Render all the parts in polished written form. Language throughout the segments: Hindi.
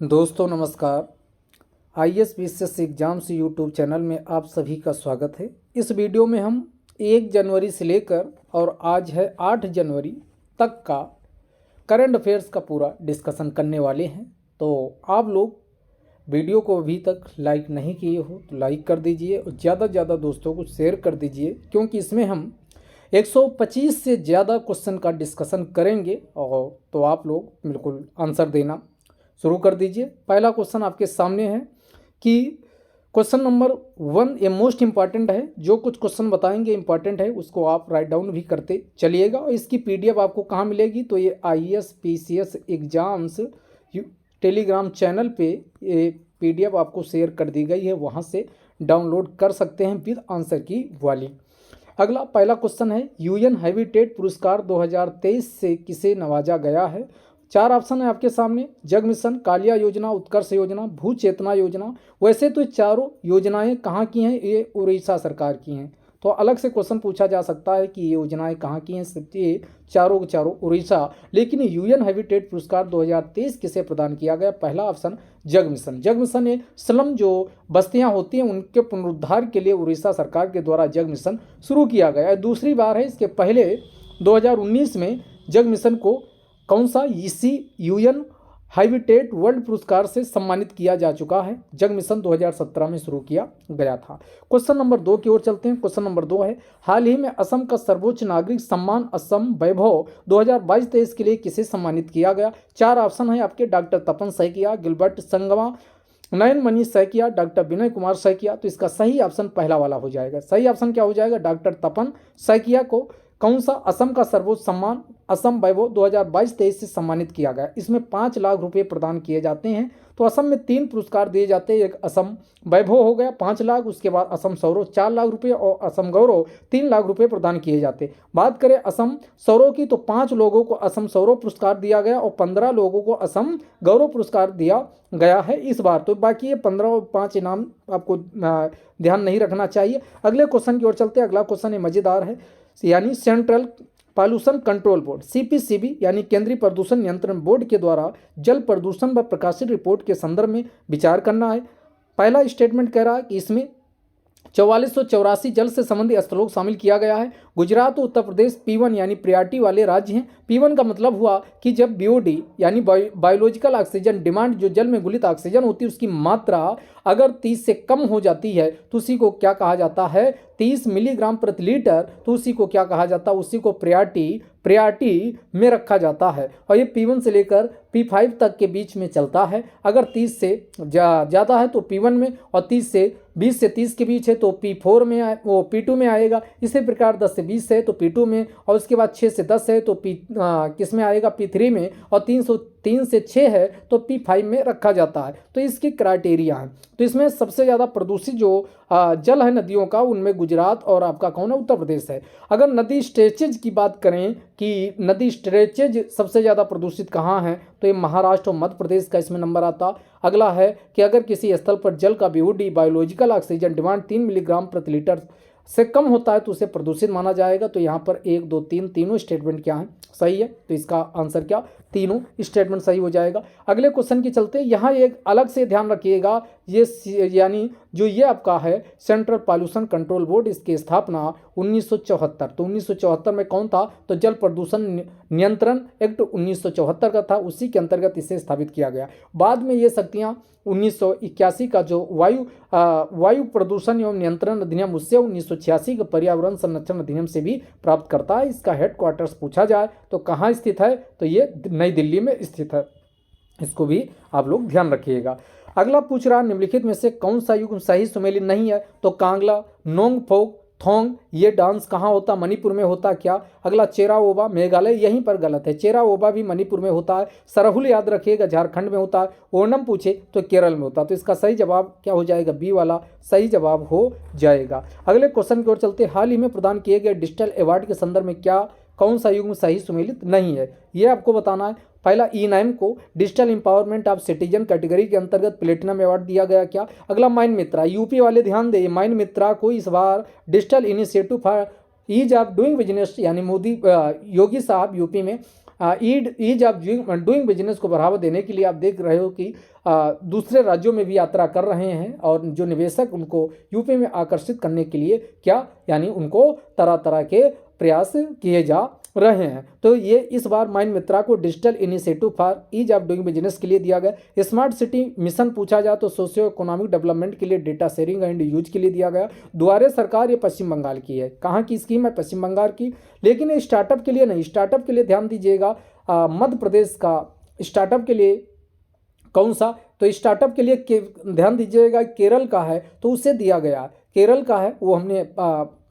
दोस्तों नमस्कार। IAS BCS exams YouTube channel में आप सभी का स्वागत है। इस वीडियो में हम 1 जनवरी से लेकर और आज है 8 जनवरी तक का करंट अफेयर्स का पूरा डिस्कशन करने वाले हैं। तो आप लोग वीडियो को अभी तक लाइक नहीं किए हो तो लाइक कर दीजिए और ज़्यादा से ज़्यादा दोस्तों को शेयर कर दीजिए, क्योंकि इसमें हम 125 से ज़्यादा क्वेश्चन का डिस्कशन करेंगे। और तो आप लोग बिल्कुल आंसर देना शुरू कर दीजिए। पहला क्वेश्चन आपके सामने है कि क्वेश्चन नंबर 1 ये मोस्ट इंपॉर्टेंट है। जो कुछ क्वेश्चन बताएंगे इंपॉर्टेंट है, उसको आप राइट डाउन भी करते चलिएगा। और इसकी पीडीएफ आपको कहाँ मिलेगी, तो ये IAS PCS exams Telegram channel पे ये पीडीएफ आपको शेयर कर दी गई है, वहाँ से डाउनलोड कर सकते हैं विद आंसर की वाली। अगला पहला क्वेश्चन है, यूएन हैबिटेट पुरस्कार 2023 से किसे नवाजा गया है। 4 ऑप्शन है आपके सामने, जग मिशन, कालिया योजना, उत्कर्ष योजना, भू चेतना योजना। वैसे तो चारों योजनाएं कहाँ की हैं, ये उड़ीसा सरकार की हैं। तो अलग से क्वेश्चन पूछा जा सकता है कि ये योजनाएं कहाँ की हैं, ये चारों के चारों उड़ीसा। लेकिन यूएन हैबिटेट पुरस्कार 2023 किसे प्रदान किया गया, पहला ऑप्शन जग मिशन। जग मिशन ये स्लम जो बस्तियां होती हैं उनके पुनरुद्धार के लिए उड़ीसा सरकार के द्वारा जग मिशन शुरू किया गया। दूसरी बार है, इसके पहले 2019 में जग मिशन को कौन सा इसी यूएन हैबिटेट वर्ल्ड पुरस्कार से सम्मानित किया जा चुका है। जग मिशन 2017 में शुरू किया गया था। क्वेश्चन नंबर 2 की ओर चलते हैं। क्वेश्चन नंबर 2 है, हाल ही में असम का सर्वोच्च नागरिक सम्मान असम वैभव 2022-23 के लिए किसे सम्मानित किया गया। 4 ऑप्शन है आपके, डॉक्टर तपन सैकिया, गिलबर्ट संगमा, नयन मनीष सैकिया, डॉक्टर विनय कुमार सैकिया। तो इसका सही ऑप्शन पहला वाला हो जाएगा। सही ऑप्शन क्या हो जाएगा, डॉक्टर तपन सैकिया को कौन सा असम का सर्वोच्च सम्मान असम वैभव 2022-23 से सम्मानित किया गया। इसमें 5 लाख रुपए प्रदान किए जाते हैं। तो असम में 3 पुरस्कार दिए जाते हैं, एक असम वैभव हो गया 5 लाख, उसके बाद असम सौरव 4 लाख रुपए और असम गौरव 3 लाख रुपए प्रदान किए जाते। बात करें असम सौरव की, तो 5 लोगों को असम सौरव पुरस्कार दिया गया और 15 लोगों को असम गौरव पुरस्कार दिया गया है इस बार। तो बाकी ये 15 और 5 इनाम आपको ध्यान नहीं रखना चाहिए। अगले क्वेश्चन की ओर चलते हैं। अगला क्वेश्चन मजेदार है, यानी central pollution control board CPCB यानी केंद्रीय प्रदूषण नियंत्रण बोर्ड के द्वारा जल प्रदूषण पर प्रकाशित रिपोर्ट के संदर्भ में विचार करना है। पहला स्टेटमेंट कह रहा है कि इसमें 4484 जल से संबंधित स्थलों को शामिल किया गया है। गुजरात और उत्तर प्रदेश P1 यानी प्रायोरिटी वाले राज्य हैं। P1 का मतलब हुआ कि जब बीओडी यानी बायोलॉजिकल ऑक्सीजन डिमांड, जो जल में घुलित ऑक्सीजन होती है, उसकी मात्रा अगर 30 से कम हो जाती है तो उसी को क्या कहा जाता है, 30 मिलीग्राम प्रति लीटर, तो उसी को क्या कहा जाता है, उसी को प्रायोरिटी में रखा जाता है। और ये P1 से लेकर P5 तक के बीच में चलता है। अगर 30 से ज़्यादा है तो P1 में, और 20 से 30 के बीच है तो P4 में वो P2 में आएगा। इसी प्रकार 10 से 20 है तो P2 में, और उसके बाद 6 से 10 है तो किस में आएगा, P3 में, और 3 से 6 है तो P5 में रखा जाता है। तो इसकी क्राइटेरिया है। तो इसमें सबसे ज़्यादा प्रदूषित जो जल है नदियों का, उनमें गुजरात और आपका कौन है, उत्तर प्रदेश है। अगर नदी स्ट्रेचेज की बात करें कि नदी स्ट्रेचेज सबसे ज़्यादा प्रदूषित कहाँ है, तो ये महाराष्ट्र और मध्य प्रदेश का इसमें नंबर आता। अगला है कि अगर किसी स्थल पर जल का BOD biological oxygen demand 3 milligram प्रति लीटर से कम होता है तो उसे प्रदूषित माना जाएगा। तो यहाँ पर 1 2 3 तीनों स्टेटमेंट क्या है, सही है। तो इसका आंसर क्या, तीनों स्टेटमेंट सही हो जाएगा। अगले क्वेश्चन की चलते, यहाँ एक अलग से ध्यान रखिएगा, ये यानी जो ये आपका है सेंट्रल पॉल्यूशन कंट्रोल बोर्ड, इसकी स्थापना 1974, तो 1974 में कौन था, तो जल प्रदूषण नियंत्रण एक्ट 1974 का था, उसी के अंतर्गत इसे स्थापित किया गया। बाद में ये शक्तियाँ 1981 का जो वायु प्रदूषण एवं नियंत्रण अधिनियम, उससे 1986 का पर्यावरण संरक्षण अधिनियम से भी प्राप्त करता है। इसका हेडक्वार्टर्स पूछा जाए तो कहाँ स्थित है, तो ये नई दिल्ली में स्थित है। इसको भी आप लोग ध्यान रखिएगा। अगला पूछ रहा, निम्नलिखित में से कौन सा युग सही सुमेलित नहीं है, तो कांगला, नोंगफोक, थोंग, ये डांस कहाँ होता, मणिपुर में होता क्या। अगला चेरा ओबा, मेघालय, यहीं पर गलत है, चेरा ओबा भी मणिपुर में होता है। सरहुल याद रखिएगा झारखंड में होता है। ओणम पूछे तो केरल में होता है। तो इसका सही जवाब क्या हो जाएगा, बी वाला सही जवाब हो जाएगा। अगले क्वेश्चन की ओर चलते, हाल ही में प्रदान किए गए डिजिटल अवार्ड के संदर्भ में क्या कौन सा युग सही सुमेलित नहीं है, ये आपको बताना है। पहला, ई-नाइम को digital empowerment of citizen category के अंतर्गत प्लेटिनम अवार्ड दिया गया क्या। अगला, माइन मित्रा, यूपी वाले ध्यान दें, माइन मित्रा को इस बार digital initiative for ease of doing business यानी मोदी योगी साहब यूपी में ईज ऑफ डूइंग बिजनेस को बढ़ावा देने के लिए आप देख रहे हो कि दूसरे राज्यों में भी यात्रा कर रहे हैं और जो निवेशक उनको यूपी में आकर्षित करने के लिए क्या यानी उनको तरह तरह के प्रयास किए जा रहे हैं। तो ये इस बार माइन मित्रा को digital initiative for ease of doing business के लिए दिया गया। स्मार्ट सिटी मिशन पूछा जाए तो सोशियो इकोनॉमिक डेवलपमेंट के लिए, डेटा शेयरिंग एंड यूज के लिए दिया गया। दुआरे सरकार ये पश्चिम बंगाल की है। कहाँ की स्कीम है? पश्चिम बंगाल की। लेकिन ये स्टार्टअप के लिए नहीं, स्टार्टअप के लिए ध्यान दीजिएगा मध्य प्रदेश का स्टार्टअप के लिए कौन सा? तो स्टार्टअप के लिए ध्यान दीजिएगा केरल का है, तो उसे दिया गया। केरल का है, वो हमने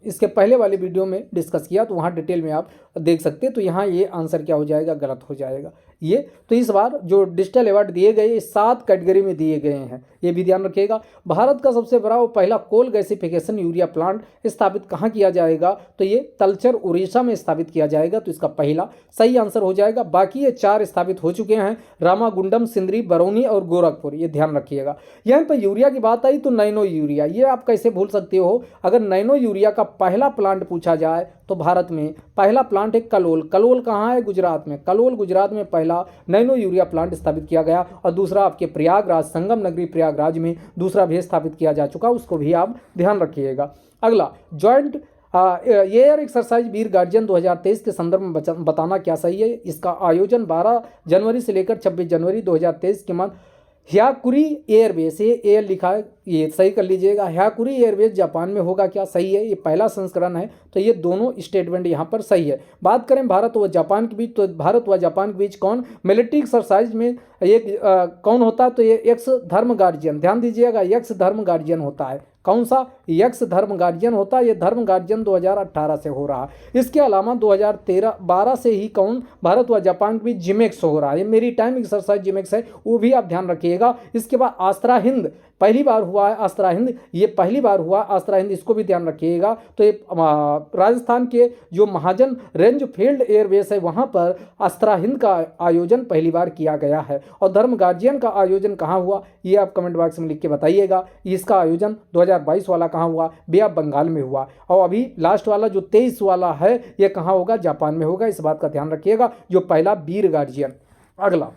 इसके पहले वाले वीडियो में डिस्कस किया, तो वहाँ डिटेल में आप देख सकते हैं। तो यहाँ ये आंसर क्या हो जाएगा? गलत हो जाएगा ये। तो इस बार जो डिजिटल अवार्ड दिए गए 7 कैटेगरी में दिए गए हैं, ये भी ध्यान रखिएगा। भारत का सबसे बड़ा और पहला कोल गैसिफिकेशन यूरिया प्लांट स्थापित कहाँ किया जाएगा? तो ये तलचर उड़ीसा में स्थापित किया जाएगा। तो इसका पहला सही आंसर हो जाएगा। बाकी ये 4 स्थापित हो चुके हैं, रामागुंडम, सिंदरी, बरौनी और गोरखपुर, ये ध्यान रखिएगा। यहाँ पर यूरिया की बात आई तो नैनो यूरिया, ये आप कैसे भूल सकते हो? अगर नैनो यूरिया का पहला प्लांट पूछा जाए तो भारत में पहला प्लांट है कलोल। कलोल कहाँ है? गुजरात में। कलोल गुजरात में पहला नैनो यूरिया प्लांट स्थापित किया गया। और दूसरा आपके प्रयागराज, संगम नगरी प्रयागराज में दूसरा भी स्थापित किया जा चुका, उसको भी आप ध्यान रखिएगा। अगला ज्वाइंट एयर एक्सरसाइज वीर गार्जियन 2023 के संदर्भ में बताना क्या सही है? इसका आयोजन 12 जनवरी से लेकर 26 जनवरी 2023 के मध्य ह्याकुरी एयरबेस, ये एयर लिखा है, ये सही कर लीजिएगा। ह्याकुरी एयरबेस जापान में होगा क्या? सही है, ये पहला संस्करण है। तो ये दोनों स्टेटमेंट यहाँ पर सही है। बात करें भारत व जापान के बीच, तो भारत व जापान के बीच कौन मिलिट्री एक्सरसाइज में एक कौन होता है? तो ये एक्स धर्म गार्जियन, ध्यान दीजिएगा, एक्स धर्म गार्जियन होता है। कौन सा? एक्स धर्म गार्जियन होता है। ये धर्म गार्जियन 2018 से हो रहा है। इसके अलावा 2013-12 से ही कौन भारत व जापान के बीच जिमेक्स हो रहा है, ये मेरी टाइम एक्सरसाइज जिमेक्स है, वो भी आप ध्यान रखिएगा। इसके बाद आस्त्रा हिंद पहली बार हुआ है, आस्त्रा हिंद ये पहली बार हुआ आस्त्रा हिंद, इसको भी ध्यान रखिएगा। तो ये राजस्थान के जो महाजन रेंज फील्ड एयरबेस है वहाँ पर आस्त्रा हिंद का आयोजन पहली बार किया गया है। और धर्म गार्जियन का आयोजन कहाँ हुआ, ये आप कमेंट बॉक्स में लिख के बताइएगा। इसका आयोजन 2022 वाला कहाँ हुआ? बे ऑफ बंगाल में हुआ। और अभी लास्ट वाला जो 23 वाला है ये कहाँ होगा? जापान में होगा। इस बात का ध्यान रखिएगा, जो पहला वीर गार्जियन। अगला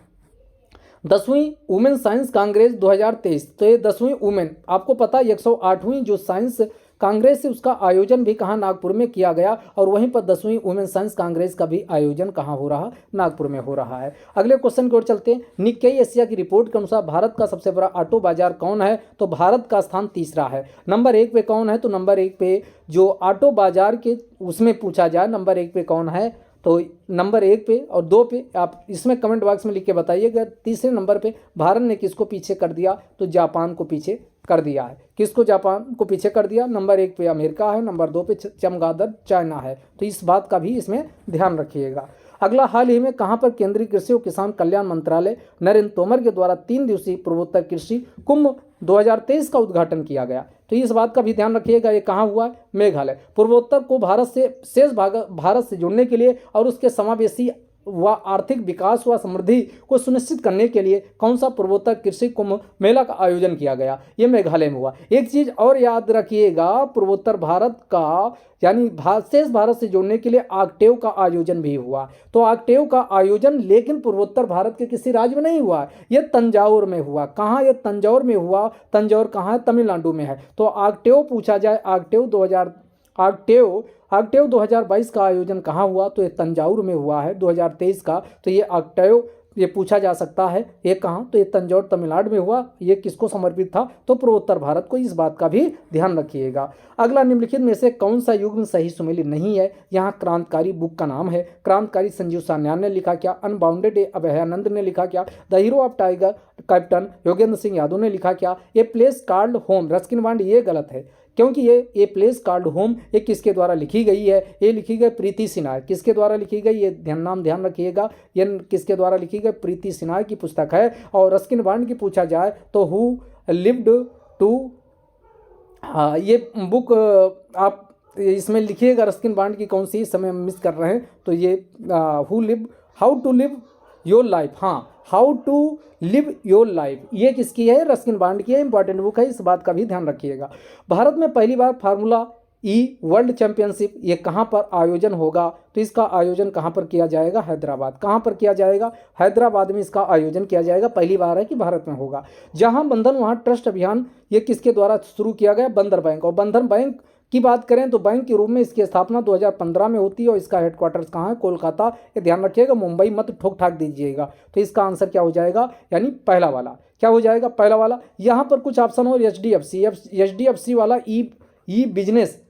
10वीं वुमेन साइंस कांग्रेस 2023, तो ये 10वीं वुमेन, आपको पता है 108वीं जो साइंस कांग्रेस है उसका आयोजन भी कहाँ? नागपुर में किया गया। और वहीं पर 10वीं वुमेन साइंस कांग्रेस का भी आयोजन कहाँ हो रहा? नागपुर में हो रहा है। अगले क्वेश्चन की ओर चलते हैं। निक्केई एशिया की रिपोर्ट के अनुसार भारत का सबसे बड़ा ऑटो बाजार कौन है? तो भारत का स्थान 3रा है। नंबर 1 पे कौन है? तो नंबर 1 पे जो ऑटो बाजार के उसमें पूछा जाए नंबर 1 पे कौन है, तो नंबर 1 पे और 2 पे आप इसमें कमेंट बॉक्स में लिख के बताइएगा। तीसरे नंबर पे भारत ने किसको पीछे कर दिया? तो जापान को पीछे कर दिया है। किसको? जापान को पीछे कर दिया। नंबर 1 पे अमेरिका है, नंबर 2 पे चमगादड़ चाइना है। तो इस बात का भी इसमें ध्यान रखिएगा। अगला, हाल ही में कहाँ पर केंद्रीय कृषि और किसान कल्याण मंत्रालय नरेंद्र तोमर के द्वारा 3 दिवसीय पूर्वोत्तर कृषि कुंभ 2023 का उद्घाटन किया गया? तो इस बात का भी ध्यान रखिएगा, ये कहाँ हुआ? मेघालय। पूर्वोत्तर को भारत से शेष भारत से जोड़ने के लिए और उसके समावेशी व आर्थिक विकास व समृद्धि को सुनिश्चित करने के लिए कौन सा पूर्वोत्तर कृषि कुंभ मेला का आयोजन किया गया? ये मेघालय में हुआ। एक चीज और याद रखिएगा, पूर्वोत्तर भारत का यानी शेष भारत से जोड़ने के लिए आक्टेव का आयोजन भी हुआ। तो आक्टेव का आयोजन लेकिन पूर्वोत्तर भारत के किसी राज्य में नहीं हुआ, यह तंजावुर में हुआ। कहाँ? यह तंजौर में हुआ। तंजौर कहाँ है? तमिलनाडु में है। तो आक्टेव पूछा जाए, आक्टेव 2022 का आयोजन कहाँ हुआ? तो ये तंजावुर में हुआ है 2023 का। तो ये आक्टेव ये पूछा जा सकता है, ये कहाँ? तो ये तंजौर तमिलनाडु में हुआ। ये किसको समर्पित था? तो पूर्वोत्तर भारत को। इस बात का भी ध्यान रखिएगा। अगला, निम्नलिखित में से कौन सा युग्म सही सुमेलित नहीं है? यहाँ क्रांतिकारी बुक का नाम है। क्रांतिकारी संजीव सान्याल ने लिखा क्या? अनबाउंडेड अभयानंद ने लिखा क्या? The hero of tiger captain Yogendra Singh Yadav ने लिखा क्या? A place called home Ruskin bond, ये गलत है क्योंकि ये प्लेस कॉल्ड होम ये किसके द्वारा लिखी गई है? ये लिखी गई प्रीति सिन्हा। किसके द्वारा लिखी गई? ये ध्यान रखिएगा, ये किसके द्वारा लिखी गई? प्रीति सिन्हा की पुस्तक है। और रस्किन बॉन्ड की पूछा जाए तो हु लिव्ड टू, हाँ ये बुक आप इसमें लिखिएगा रस्किन बॉन्ड की कौन सी, समय मिस कर रहे हैं। तो ये how to live your life, हाँ how to live your life, ये किसकी है? रस्किन बॉन्ड की है। इंपॉर्टेंट बुक है, इस बात का भी ध्यान रखिएगा। भारत में पहली बार फार्मूला ई वर्ल्ड चैंपियनशिप ये कहाँ पर आयोजन होगा? तो इसका आयोजन कहाँ पर किया जाएगा? हैदराबाद। कहाँ पर किया जाएगा? हैदराबाद में इसका आयोजन किया जाएगा। पहली बार है कि भारत में होगा। जहाँ बंधन वहाँ ट्रस्ट अभियान, ये किसके द्वारा शुरू किया गया? बंधन बैंक। और बंधन बैंक की बात करें तो बैंक के रूप में इसकी स्थापना 2015 में होती है और इसका हेडक्वार्टर्स कहाँ है? कोलकाता। ये ध्यान रखिएगा, मुंबई मत ठोक ठाक दीजिएगा। तो इसका आंसर क्या हो जाएगा? यानी पहला वाला क्या हो जाएगा? पहला वाला। यहाँ पर कुछ ऑप्शन हो, एचडीएफसी वाला ई बिजनेस,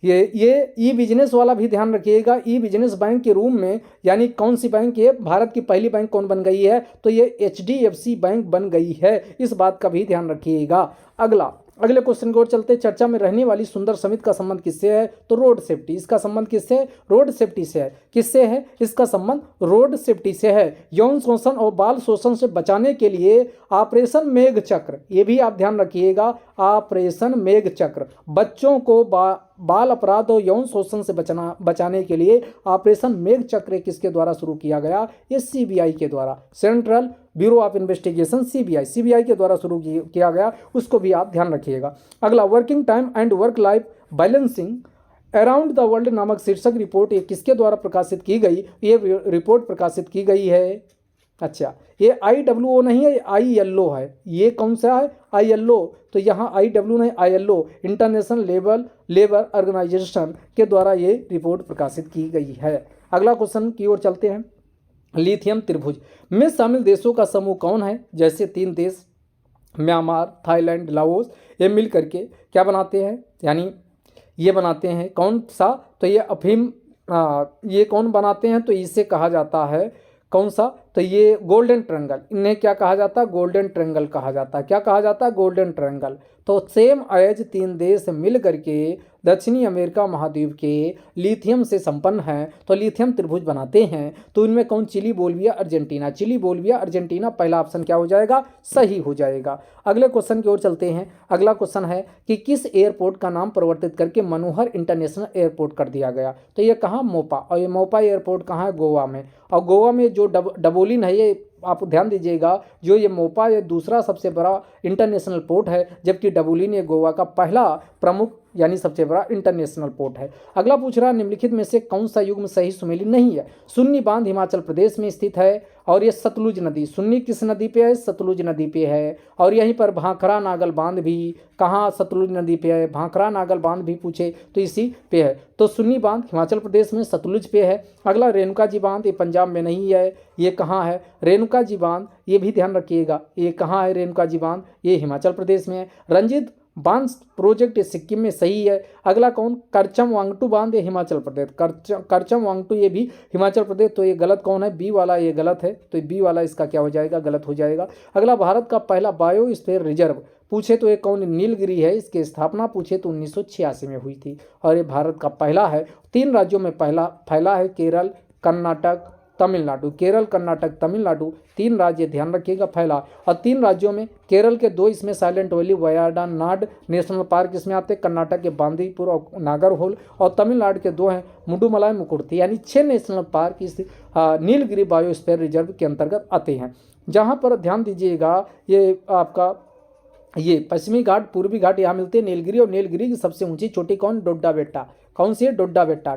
ये ई बिजनेस वाला भी ध्यान रखिएगा। ई बिजनेस बैंक के रूम में यानी कौन सी बैंक है? भारत की पहली बैंक कौन बन गई है? तो ये एचडीएफसी बैंक बन गई है। इस बात का भी ध्यान रखिएगा। अगले क्वेश्चन की ओर चलते। चर्चा में रहने वाली सुंदर समिति का संबंध किससे है? तो रोड सेफ्टी। इसका संबंध किससे है? रोड सेफ्टी से है। किससे है इसका संबंध? रोड सेफ्टी से है। यौन शोषण और बाल शोषण से बचाने के लिए ऑपरेशन मेघ चक्र, ये भी आप ध्यान रखिएगा, ऑपरेशन मेघ चक्र, बच्चों को बाल अपराध और यौन शोषण से बचाने के लिए ऑपरेशन मेघ चक्र किसके द्वारा शुरू किया गया? ये सीबीआई के द्वारा, central bureau of investigation, CBI के द्वारा शुरू किया गया। उसको भी आप ध्यान रखिएगा। अगला, working time and work life balancing around the world नामक शीर्षक रिपोर्ट ये किसके द्वारा प्रकाशित की गई? ये रिपोर्ट प्रकाशित की गई है, अच्छा, ये IWO नहीं है, ये ILO है। ये कौन सा है? ILO। तो यहाँ IW नहीं, ILO, इंटरनेशनल लेबर ऑर्गेनाइजेशन के द्वारा ये रिपोर्ट प्रकाशित की गई है। अगला क्वेश्चन की ओर चलते हैं। लिथियम त्रिभुज में शामिल देशों का समूह कौन है? जैसे 3 देश म्यांमार, थाईलैंड, लाओस, ये मिल करके क्या बनाते हैं? यानी ये बनाते हैं कौन सा? तो ये अफीम, ये कौन बनाते हैं? तो इसे कहा जाता है कौन सा? तो ये गोल्डन ट्रायंगल। इन्हें क्या कहा जाता है? गोल्डन ट्रायंगल कहा जाता है। क्या कहा जाता है? Golden triangle. तो सेम एज 3 देश मिल करके दक्षिणी अमेरिका महाद्वीप के लिथियम से संपन्न हैं, तो लिथियम त्रिभुज बनाते हैं। तो इनमें कौन? Chile, Bolivia, Argentina. Chile, Bolivia, Argentina, पहला ऑप्शन क्या हो जाएगा? सही हो जाएगा। अगले क्वेश्चन की ओर चलते हैं। अगला क्वेश्चन है कि किस एयरपोर्ट का नाम परिवर्तित करके मनोहर इंटरनेशनल एयरपोर्ट कर दिया गया? तो ये कहाँ? मोपा। और ये मोपा एयरपोर्ट कहाँ है? गोवा में। और गोवा में जो डबोलिन है, ये आप ध्यान दीजिएगा, जो ये मोपा ये दूसरा सबसे बड़ा इंटरनेशनल पोर्ट है, जबकि डबोलिन ये गोवा का पहला प्रमुख यानी सबसे बड़ा इंटरनेशनल पोर्ट है। अगला पूछ रहा, निम्नलिखित में से कौन सा युग्म सही सुमेलित नहीं है? सुन्नी बांध हिमाचल प्रदेश में स्थित है और ये सतलुज नदी, सुन्नी किस नदी पे है? सतलुज नदी पे है। और यहीं पर भाखड़ा नागल बांध भी कहाँ? सतलुज नदी पे है। भाखड़ा नागल बांध भी पूछे तो इसी पे है। तो सुन्नी बांध हिमाचल प्रदेश में, सतलुज पे है। अगला, रेणुका जी बांध, ये पंजाब में नहीं है, ये कहाँ है? रेणुका जी बांध, ये भी ध्यान रखिएगा, ये कहाँ है? रेणुका जी बांध, ये हिमाचल प्रदेश में है। रंजीत बांध प्रोजेक्ट सिक्किम में, सही है। अगला कौन? करचम वांगटू बांध, ये हिमाचल प्रदेश, करचम वांगटू ये भी हिमाचल प्रदेश। तो ये गलत कौन है? बी वाला, ये गलत है। तो बी वाला इसका क्या हो जाएगा? गलत हो जाएगा। अगला, भारत का पहला बायोस्फीयर रिजर्व पूछे तो ये कौन? नीलगिरी है। इसकी स्थापना पूछे तो 1986 में हुई थी और ये भारत का पहला है। 3 राज्यों में फैला है, केरल, कर्नाटक, तमिलनाडु। केरल, कर्नाटक, तमिलनाडु 3 राज्य ध्यान रखिएगा फैला। और 3 राज्यों में केरल के 2 इसमें साइलेंट वैली, वयानाड नेशनल पार्क इसमें आते हैं, कर्नाटक के बांदीपुर और नागरहोल, और तमिलनाडु के 2 हैं, मुडुमलाई, मुकुर्ती, यानी 6 नेशनल पार्क इस नीलगिरी बायोस्फीयर रिजर्व के अंतर्गत आते हैं। जहाँ पर ध्यान दीजिएगा, ये आपका ये पश्चिमी घाट, पूर्वी घाट यहाँ मिलते हैं नीलगिरी, और नीलगिरी की सबसे ऊंची चोटी कौन? डोडा बेट्टा। कौन सी है? डोडा बेट्टा,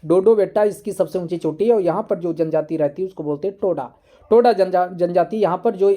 डोडो बेट्टा इसकी सबसे ऊंची चोटी है। और यहाँ पर जो जनजाति रहती है उसको बोलते हैं टोडा जनजाति। यहाँ पर जो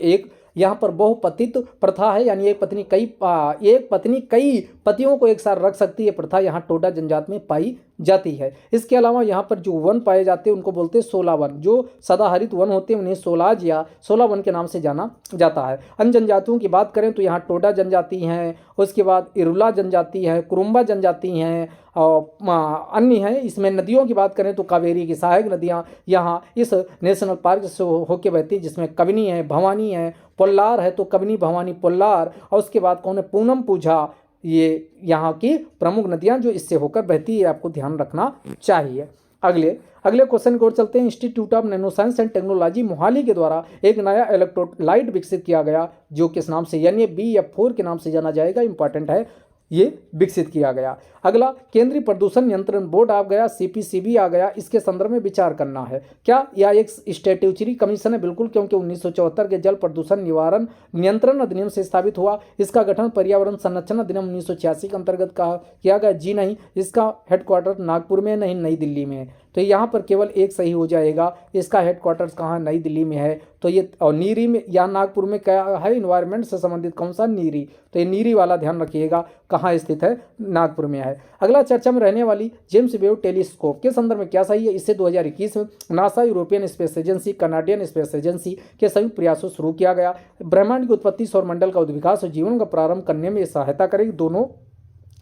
यहाँ पर बहुपतित प्रथा है, यानी एक पत्नी कई पतियों को एक साथ रख सकती है प्रथा, यहाँ टोडा जनजाति में पाई जाती है। इसके अलावा यहाँ पर जो वन पाए जाते हैं उनको बोलते हैं सोला वन। जो सदाहरित वन होते हैं उन्हें सोलाज या सोला वन के नाम से जाना जाता है। अन्य जनजातियों की बात करें तो यहाँ टोडा जनजाति हैं, उसके बाद इरुला जनजाति है, कुरुम्बा जनजाति हैं, और अन्य हैं। इसमें नदियों की बात करें तो कावेरी की सहायक नदियाँ यहाँ इस नेशनल पार्क से होके बहती है, जिसमें कबिनी है, भवानी है, पोल्लार है, तो कबिनी, भवानी, पोल्लार, और उसके बाद कौन है? पूनम पूझा। ये यहाँ की प्रमुख नदियाँ जो इससे होकर बहती है, आपको ध्यान रखना चाहिए। अगले क्वेश्चन की ओर चलते हैं। Institute of nano science and technology Mohali के द्वारा एक नया इलेक्ट्रोलाइट विकसित किया गया, जो किस नाम से? यानी BF4 के नाम से जाना जाएगा। इंपॉर्टेंट है, ये विकसित किया गया। अगला, केंद्रीय प्रदूषण नियंत्रण बोर्ड आ गया, सीपीसीबी आ गया, इसके संदर्भ में विचार करना है। क्या यह एक स्टैट्यूटरी कमीशन है? बिल्कुल, क्योंकि 1974 के जल प्रदूषण निवारण नियंत्रण अधिनियम से स्थापित हुआ। इसका गठन पर्यावरण संरक्षण अधिनियम 1986 के अंतर्गत किया गया। जी नहीं, इसका हेडक्वार्टर नागपुर में नहीं, नई दिल्ली में है। तो यहाँ पर केवल एक सही हो जाएगा। इसका हेडक्वार्टर्स कहाँ? नई दिल्ली में है। तो ये, और नीरी में या नागपुर में क्या है? इन्वायरमेंट से संबंधित कौन सा? नीरी। तो ये नीरी वाला ध्यान रखिएगा, कहाँ स्थित है? नागपुर में है। अगला, चर्चा में रहने वाली जेम्स वेब टेलीस्कोप के संदर्भ में क्या सही है? इससे 2021 में NASA, European space agency, Canadian space agency के संयुक्त प्रयासों शुरू किया गया। ब्रह्मांड की उत्पत्ति, सौरमंडल का उद्विकास और जीवन का प्रारंभ करने में सहायता करेगी। दोनों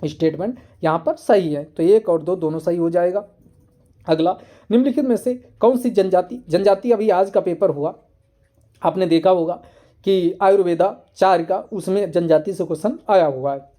स्टेटमेंट यहाँ पर सही है। तो 1 और 2 दोनों सही हो जाएगा। अगला, निम्नलिखित में से कौन सी जनजाति अभी आज का पेपर हुआ, आपने देखा होगा कि आयुर्वेदा 4 का, उसमें जनजाति से क्वेश्चन आया हुआ है।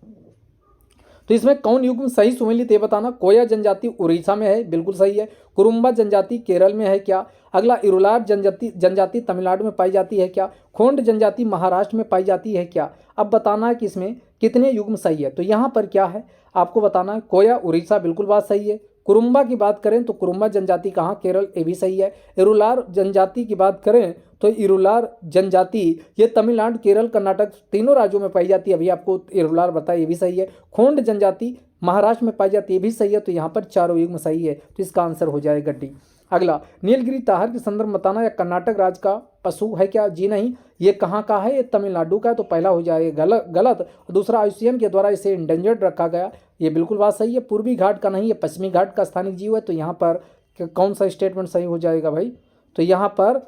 तो इसमें कौन युग्म सही सुमेलित है बताना। कोया जनजाति उड़ीसा में है, बिल्कुल सही है। कुरुम्बा जनजाति केरल में है क्या? अगला, इरुलार जनजाति तमिलनाडु में पाई जाती है क्या? खोंड जनजाति महाराष्ट्र में पाई जाती है क्या? अब बताना है कि इसमें कितने युग्म सही है। तो यहाँ पर क्या है आपको बताना है, कोया उड़ीसा, बिल्कुल बात सही है। कुरुम्बा की बात करें तो कुरुम्बा जनजाति कहाँ? केरल, ये भी सही है। इरुलार जनजाति की बात करें तो इरुलार जनजाति ये तमिलनाडु, केरल, कर्नाटक तीनों राज्यों में पाई जाती है। अभी आपको इरुलार बताया, ये भी सही है। खोंड जनजाति महाराष्ट्र में पाई जाती है, ये भी सही है। तो यहाँ पर चारों युग्म सही है। तो इसका आंसर हो जाएगा डी। अगला, नीलगिरी ताहर के संदर्भ में बताना, या कर्नाटक राज्य का पशु है क्या? जी नहीं, ये कहाँ का है? ये तमिलनाडु का है। तो पहला हो जाएगा गलत। और दूसरा, आईयूसीएन के द्वारा इसे इंडेंजर्ड रखा गया, ये बिल्कुल बात सही है। पूर्वी घाट का नहीं, ये पश्चिमी घाट का स्थानिक जीव है। तो यहाँ पर कौन सा स्टेटमेंट सही हो जाएगा भाई? तो यहाँ पर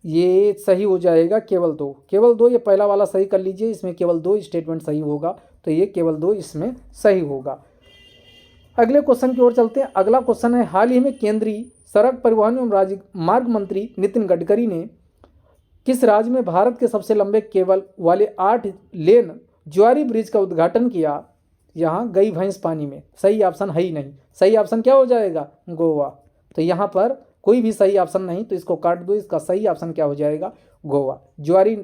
ये सही हो जाएगा केवल 2। ये पहला वाला सही कर लीजिए, इसमें केवल 2 स्टेटमेंट सही होगा। तो ये केवल 2 इसमें सही होगा। अगले क्वेश्चन की ओर चलते हैं। अगला क्वेश्चन है, हाल ही में केंद्रीय सड़क परिवहन एवं राजमार्ग मंत्री नितिन गडकरी ने किस राज्य में भारत के सबसे लंबे केबल वाले 8 लेन ज्वारी ब्रिज का उद्घाटन किया? यहाँ गई भैंस पानी में। सही ऑप्शन है ही नहीं। सही ऑप्शन क्या हो जाएगा? गोवा। तो यहाँ पर कोई भी सही ऑप्शन नहीं, तो इसको काट दो। इसका सही ऑप्शन क्या हो जाएगा? गोवा। ज्वारी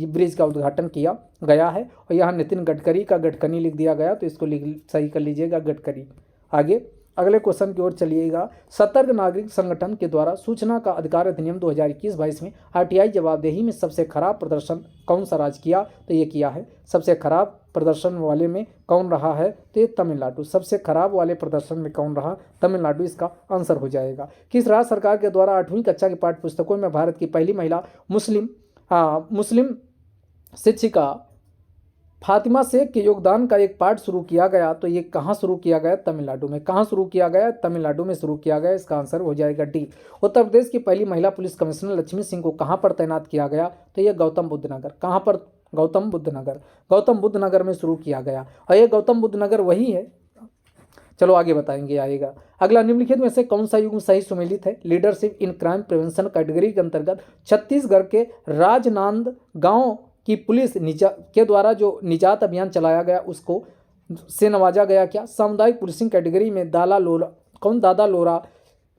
ब्रिज का उद्घाटन किया गया है। और यहाँ नितिन गडकरी का गडकरी लिख दिया गया, तो इसको सही कर लीजिएगा, गडकरी। आगे अगले क्वेश्चन की ओर चलिएगा। सतर्क नागरिक संगठन के द्वारा सूचना का अधिकार अधिनियम 2021-22 में आरटीआई जवाबदेही में सबसे खराब प्रदर्शन कौन सा राज्य किया? तो ये किया है। सबसे खराब प्रदर्शन वाले में कौन रहा है? तो ये तमिलनाडु। सबसे खराब वाले प्रदर्शन में कौन रहा? तमिलनाडु इसका आंसर हो जाएगा। किस राज्य सरकार के द्वारा 8वीं कक्षा की पाठ्य पुस्तकों में भारत की पहली महिला मुस्लिम शिक्षिका फातिमा शेख के योगदान का एक पाठ शुरू किया गया? तो ये कहाँ शुरू किया गया? तमिलनाडु में। कहाँ शुरू किया गया? तमिलनाडु में शुरू किया गया। इसका आंसर हो जाएगा डी। उत्तर प्रदेश की पहली महिला पुलिस कमिश्नर लक्ष्मी सिंह को कहाँ पर तैनात किया गया? तो ये गौतम बुद्ध नगर। कहाँ पर? गौतम बुद्ध नगर में शुरू किया गया। और ये गौतम बुद्ध नगर वही है। चलो आगे बताएंगे, आएगा। अगला, निम्नलिखित में से कौन सा युग्म सही सुमेलित है? Leadership in crime prevention category के अंतर्गत छत्तीसगढ़ के राजनांद गांव की पुलिस के द्वारा जो निजात अभियान चलाया गया उसको से नवाजा गया क्या? सामुदायिक पुलिसिंग कैटेगरी में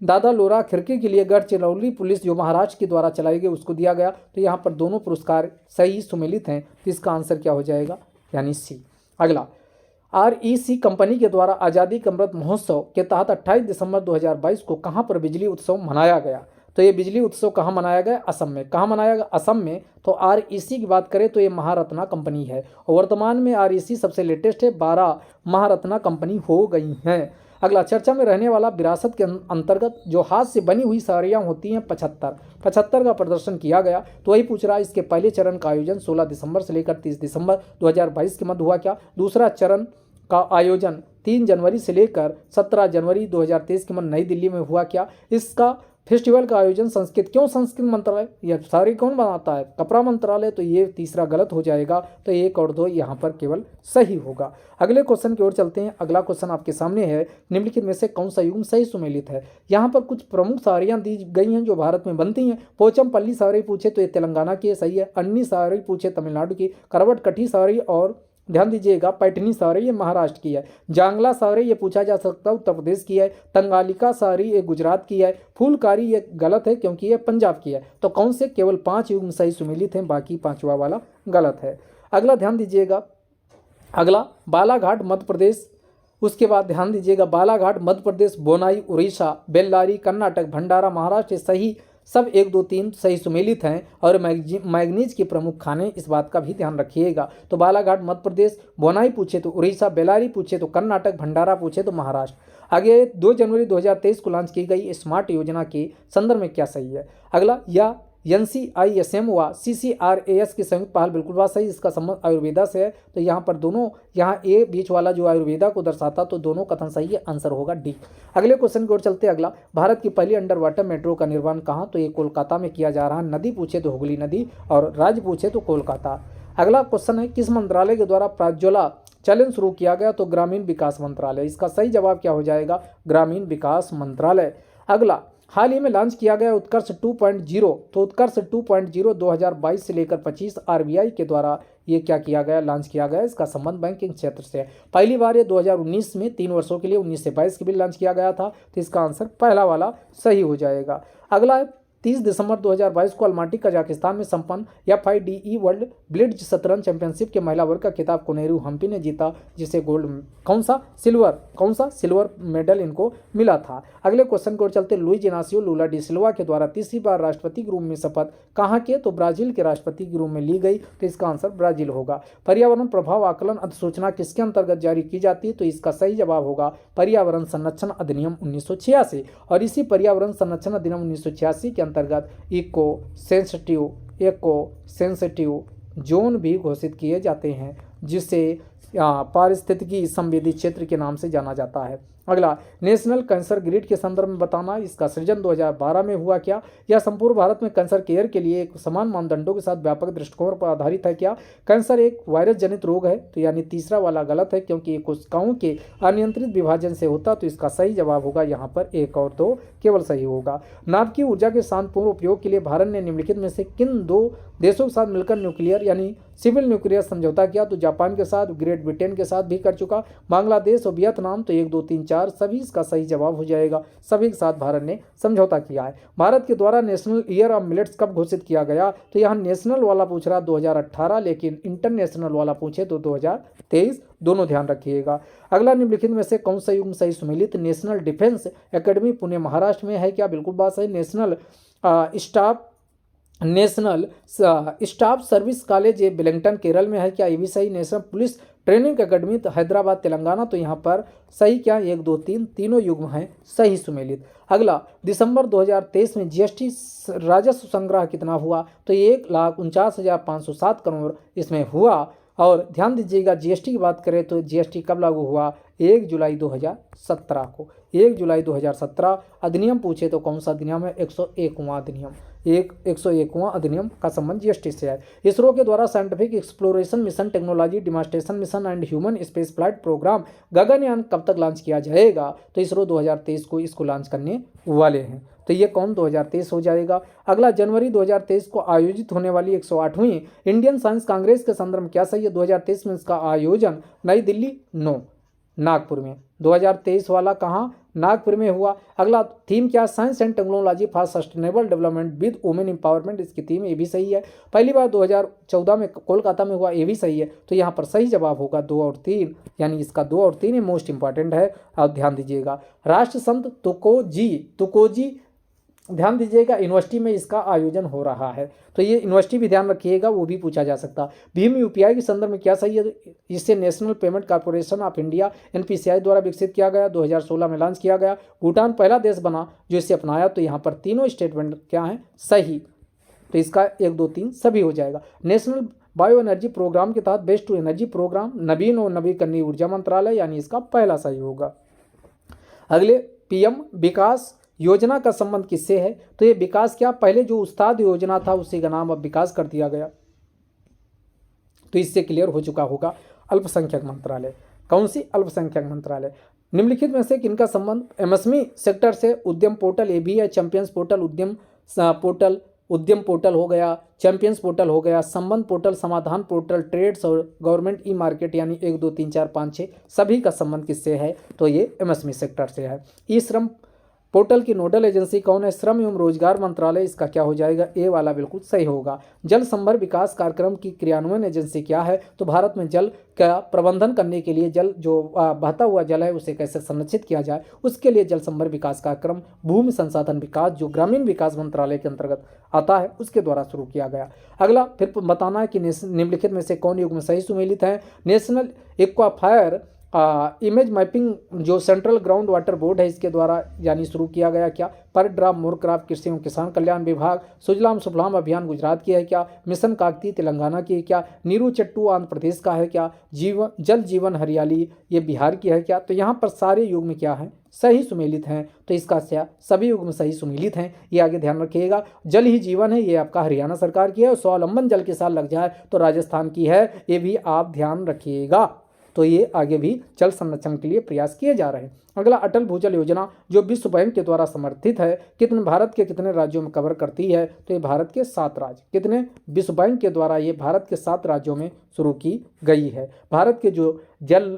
दादा लोरा खिड़की के लिए गढ़चिरौली पुलिस जो महाराष्ट्र के द्वारा चलाई गई उसको दिया गया। तो यहाँ पर दोनों पुरस्कार सही सुमेलित हैं। तो इसका आंसर क्या हो जाएगा? यानी सी। अगला, REC कंपनी के द्वारा आज़ादी का अमृत महोत्सव के तहत 28 दिसंबर 2022 को कहाँ पर बिजली उत्सव मनाया गया? तो ये बिजली उत्सव कहाँ मनाया गया? असम में। कहाँ मनाया गया? असम में। तो REC की बात करें तो ये महारत्ना कंपनी है। और वर्तमान में REC सबसे लेटेस्ट है, 12 महारत्ना कंपनी हो गई हैं। अगला, चर्चा में रहने वाला विरासत के अंतर्गत जो हाथ से बनी हुई साड़ियाँ होती हैं 75 का प्रदर्शन किया गया। तो वही पूछ रहा है, इसके पहले चरण का आयोजन 16 दिसंबर से लेकर 30 दिसंबर 2022 के मध्य हुआ क्या? दूसरा चरण का आयोजन 3 जनवरी से लेकर 17 जनवरी 2023 के मध्य नई दिल्ली में हुआ क्या? इसका फेस्टिवल का आयोजन संस्कृत मंत्रालय, यह साड़ी कौन बनाता है? कपड़ा मंत्रालय। तो ये तीसरा गलत हो जाएगा। तो 1 और 2 यहाँ पर केवल सही होगा। अगले क्वेश्चन की ओर चलते हैं। अगला क्वेश्चन आपके सामने है, निम्नलिखित में से कौन सा युग्म सही सुमेलित है? यहाँ पर कुछ प्रमुख साड़ियाँ दी गई हैं जो भारत में बनती हैं। पोचमपल्ली साड़ी पूछे तो ये तेलंगाना की सही है। अन्नी साड़ी पूछे तमिलनाडु की। करवट कठी साड़ी और ध्यान दीजिएगा पैठनी साड़ी ये महाराष्ट्र की है। जांगला साड़ी ये पूछा जा सकता है उत्तर प्रदेश की है। तंगालिका साड़ी ये गुजरात की है। फूलकारी ये गलत है क्योंकि ये पंजाब की है। तो कौन से? केवल 5 युग्म सही सुमेलित हैं, बाकी 5वां वाला गलत है। अगला ध्यान दीजिएगा, अगला बालाघाट मध्य प्रदेश, उसके बाद ध्यान दीजिएगा बालाघाट मध्य प्रदेश, बोनाई उड़ीसा, बेल्लारी कर्नाटक, भंडारा महाराष्ट्र, सही सब 1 2 3 सही सुमेलित हैं और मैग्नीज की प्रमुख खाने, इस बात का भी ध्यान रखिएगा। तो बालाघाट मध्य प्रदेश, बोनाई पूछे तो उड़ीसा, बेल्लारी पूछे तो कर्नाटक, भंडारा पूछे तो महाराष्ट्र। आगे 2 जनवरी 2023 को लॉन्च की गई स्मार्ट योजना के संदर्भ में क्या सही है? अगला या NCISM व CCRAS की संयुक्त पहल, बिल्कुल बात सही, इसका संबंध आयुर्वेदा से है। तो यहाँ पर दोनों, यहाँ ए बीच वाला जो आयुर्वेदा को दर्शाता, तो दोनों कथन सही है, आंसर होगा डी। अगले क्वेश्चन की ओर चलते। अगला, भारत की पहली अंडर वाटर मेट्रो का निर्माण कहाँ? तो ये कोलकाता में किया जा रहा है। नदी पूछे तो हुगली नदी और राज्य पूछे तो कोलकाता। अगला क्वेश्चन है, किस मंत्रालय के द्वारा प्राज्वला चैलेंज शुरू किया गया? तो ग्रामीण विकास मंत्रालय। इसका सही जवाब क्या हो जाएगा? ग्रामीण विकास मंत्रालय। अगला, हाल ही में लॉन्च किया गया उत्कर्ष 2.0, तो उत्कर्ष 2.0 2022 से लेकर 25 RBI के द्वारा ये क्या किया गया? लॉन्च किया गया। इसका संबंध बैंकिंग क्षेत्र से है। पहली बार ये 2019 में 3 वर्षों के लिए 19 से 22 के बीच लॉन्च किया गया था। तो इसका आंसर पहला वाला सही हो जाएगा। अगला है, 30 दिसंबर 2022 को अल्माटी कजाकिस्तान में संपन्न FIDE वर्ल्ड ब्लिट्ज शतरंज चैंपियनशिप के महिला वर्ग का खिताब कोनेरू हम्पी ने जीता, जिसे गोल्ड कौन सा सिल्वर मेडल इनको मिला था। अगले क्वेश्चन को चलते। लुइज इनासियो लुला डी सिल्वा के द्वारा तीसरी बार राष्ट्रपति के रूप में शपथ कहाँ के? तो ब्राजील के राष्ट्रपति के रूप में ली गई। तो इसका आंसर ब्राजील होगा। पर्यावरण प्रभाव आकलन अधिसूचना किसके अंतर्गत जारी की जाती है? तो इसका सही जवाब होगा पर्यावरण संरक्षण अधिनियम 1986। और इसी पर्यावरण संरक्षण अधिनियम 1986 के अंतर्गत इको सेंसिटिव जोन भी घोषित किए जाते हैं, जिसे पारिस्थितिकी संवेदी क्षेत्र के नाम से जाना जाता है। अगला, नेशनल कैंसर ग्रिड के संदर्भ में बताना। इसका सृजन 2012 में हुआ क्या? यह संपूर्ण भारत में कैंसर केयर के लिए एक समान मानदंडों के साथ व्यापक दृष्टिकोण पर आधारित है क्या? कैंसर एक वायरस जनित रोग है, तो यानी तीसरा वाला गलत है, क्योंकि ये कोशिकाओं के अनियंत्रित विभाजन से होता। तो इसका सही जवाब होगा यहाँ पर 1 और 2 केवल सही होगा। नाभिकीय ऊर्जा के शांतिपूर्ण उपयोग के लिए भारत ने निम्नलिखित में से किन 2 देशों के साथ मिलकर न्यूक्लियर यानी सिविल न्यूक्लियर समझौता किया? तो जापान के साथ, ग्रेट ब्रिटेन के साथ भी कर चुका, बांग्लादेश और वियतनाम। तो 1 2 3 4 सभी इसका सही जवाब हो जाएगा। सभी के साथ भारत ने समझौता किया है। भारत के द्वारा नेशनल ईयर ऑफ मिलेट्स कब घोषित किया गया? तो यहाँ नेशनल वाला पूछ रहा 2018, लेकिन इंटरनेशनल वाला पूछे तो 2023, दोनों ध्यान रखिएगा। अगला, निम्नलिखित में से कौन सा युग्म सही सुमेलित? National Defence Academy Pune Maharashtra में है क्या? बिल्कुल बात सही। नेशनल स्टाफ सर्विस कॉलेज ये वेलिंगटन केरल में है क्या? ये भी सही। नेशनल पुलिस ट्रेनिंग एकेडमी तो हैदराबाद तेलंगाना। तो यहाँ पर सही क्या? 1 2 3 तीनों युग्म हैं सही सुमेलित। अगला, दिसंबर 2023 में GST राजस्व संग्रह कितना हुआ? तो 1,49,507 करोड़ इसमें हुआ। और ध्यान दीजिएगा, GST की बात करें तो GST कब लागू हुआ? 1 जुलाई 2017 को। 1 जुलाई 2017। अधिनियम पूछे तो कौन सा अधिनियम है? 101वां अधिनियम। 101वां अधिनियम का संबंध GST से है। इसरो के द्वारा scientific exploration mission, technology demonstration mission and human space flight programme Gaganyaan कब तक लॉन्च किया जाएगा? तो इसरो 2023 को इसको लॉन्च करने वाले हैं। तो ये कौन 2023 हो जाएगा। अगला, जनवरी 2023 को आयोजित होने वाली 108वीं इंडियन साइंस कांग्रेस के संदर्भ में क्या सही है? 2023 में इसका आयोजन नई दिल्ली, नो, नागपुर में। 2023 वाला कहाँ? नागपुर में हुआ। अगला, थीम क्या? Science and technology for sustainable development with women empowerment, इसकी थीम। ये भी सही है। पहली बार 2014 में कोलकाता में हुआ, ये भी सही है। तो यहाँ पर सही जवाब होगा 2 और 3, यानी इसका 2 और 3 मोस्ट इंपॉर्टेंट है। और ध्यान दीजिएगा, राष्ट्र संत तुकोजी ध्यान दीजिएगा, यूनिवर्सिटी में इसका आयोजन हो रहा है। तो ये यूनिवर्सिटी भी ध्यान रखिएगा, वो भी पूछा जा सकता। भीम UPI के संदर्भ में क्या सही है? इससे national payment corporation of India NPCI द्वारा विकसित किया गया, 2016 में लॉन्च किया गया। भूटान पहला देश बना जो इसे अपनाया। तो यहाँ पर तीनों स्टेटमेंट क्या है? सही। तो इसका 1 2 3 सभी हो जाएगा। नेशनल बायो एनर्जी प्रोग्राम के तहत बेस्ट टू एनर्जी प्रोग्राम, नवीन और नवीकरणीय ऊर्जा मंत्रालय, यानी इसका पहला सही होगा। अगले, PM विकास योजना का संबंध किससे है? तो ये विकास क्या? पहले जो उस्ताद योजना था उसी का नाम अब विकास कर दिया गया। तो इससे क्लियर हो चुका होगा। अल्पसंख्यक मंत्रालय, कौन सी? अल्पसंख्यक मंत्रालय। निम्नलिखित में से किनका संबंध MSME सेक्टर से? उद्यम पोर्टल ये भी है, चैंपियंस पोर्टल, उद्यम पोर्टल हो गया, चैंपियंस पोर्टल हो गया, संबंध पोर्टल, समाधान पोर्टल, ट्रेड्स और गवर्नमेंट E-मार्केट, यानी 1 2 3 4 5 6 सभी का संबंध किससे है? तो ये MSME सेक्टर से है। ई श्रम पोर्टल की नोडल एजेंसी कौन है? श्रम एवं रोजगार मंत्रालय, इसका क्या हो जाएगा? ए वाला बिल्कुल सही होगा। जल संभर विकास कार्यक्रम की क्रियान्वयन एजेंसी क्या है? तो भारत में जल का प्रबंधन करने के लिए जल जो बहता हुआ जल है उसे कैसे संरक्षित किया जाए उसके लिए जल संभर विकास कार्यक्रम भूमि संसाधन विकास जो ग्रामीण विकास मंत्रालय के अंतर्गत आता है उसके द्वारा शुरू किया गया। अगला फिर बताना है कि निम्नलिखित में से कौन युग्म सही सुमेलित है? नेशनल एक्वाफायर इमेज मैपिंग जो सेंट्रल ग्राउंड वाटर बोर्ड है इसके द्वारा यानी शुरू किया गया क्या? पर ड्राम मोरक्राफ्ट कृषि एवं किसान कल्याण विभाग। सुजलाम सुफलाम अभियान गुजरात की है क्या? मिशन काकती तेलंगाना की है क्या? नीरू चट्टू आंध्र प्रदेश का है क्या? जल जीवन हरियाली ये बिहार की है क्या? तो यहाँ पर सारे युग्म क्या हैं? सही सुमेलित हैं। तो इसका सभी युग्म सही सुमेलित हैं, ये आगे ध्यान रखिएगा। जल ही जीवन है ये आपका हरियाणा सरकार की है और स्वावलंबन जल के साथ लग जाए तो राजस्थान की है, ये भी आप ध्यान रखिएगा। तो ये आगे भी जल संरक्षण के लिए प्रयास किए जा रहे हैं। अगला अटल भूजल योजना जो विश्व बैंक के द्वारा समर्थित है कितने भारत के कितने राज्यों में कवर करती है? तो ये भारत के 7 राज्य। कितने? विश्व बैंक के द्वारा ये भारत के 7 राज्यों में शुरू की गई है। भारत के जो जल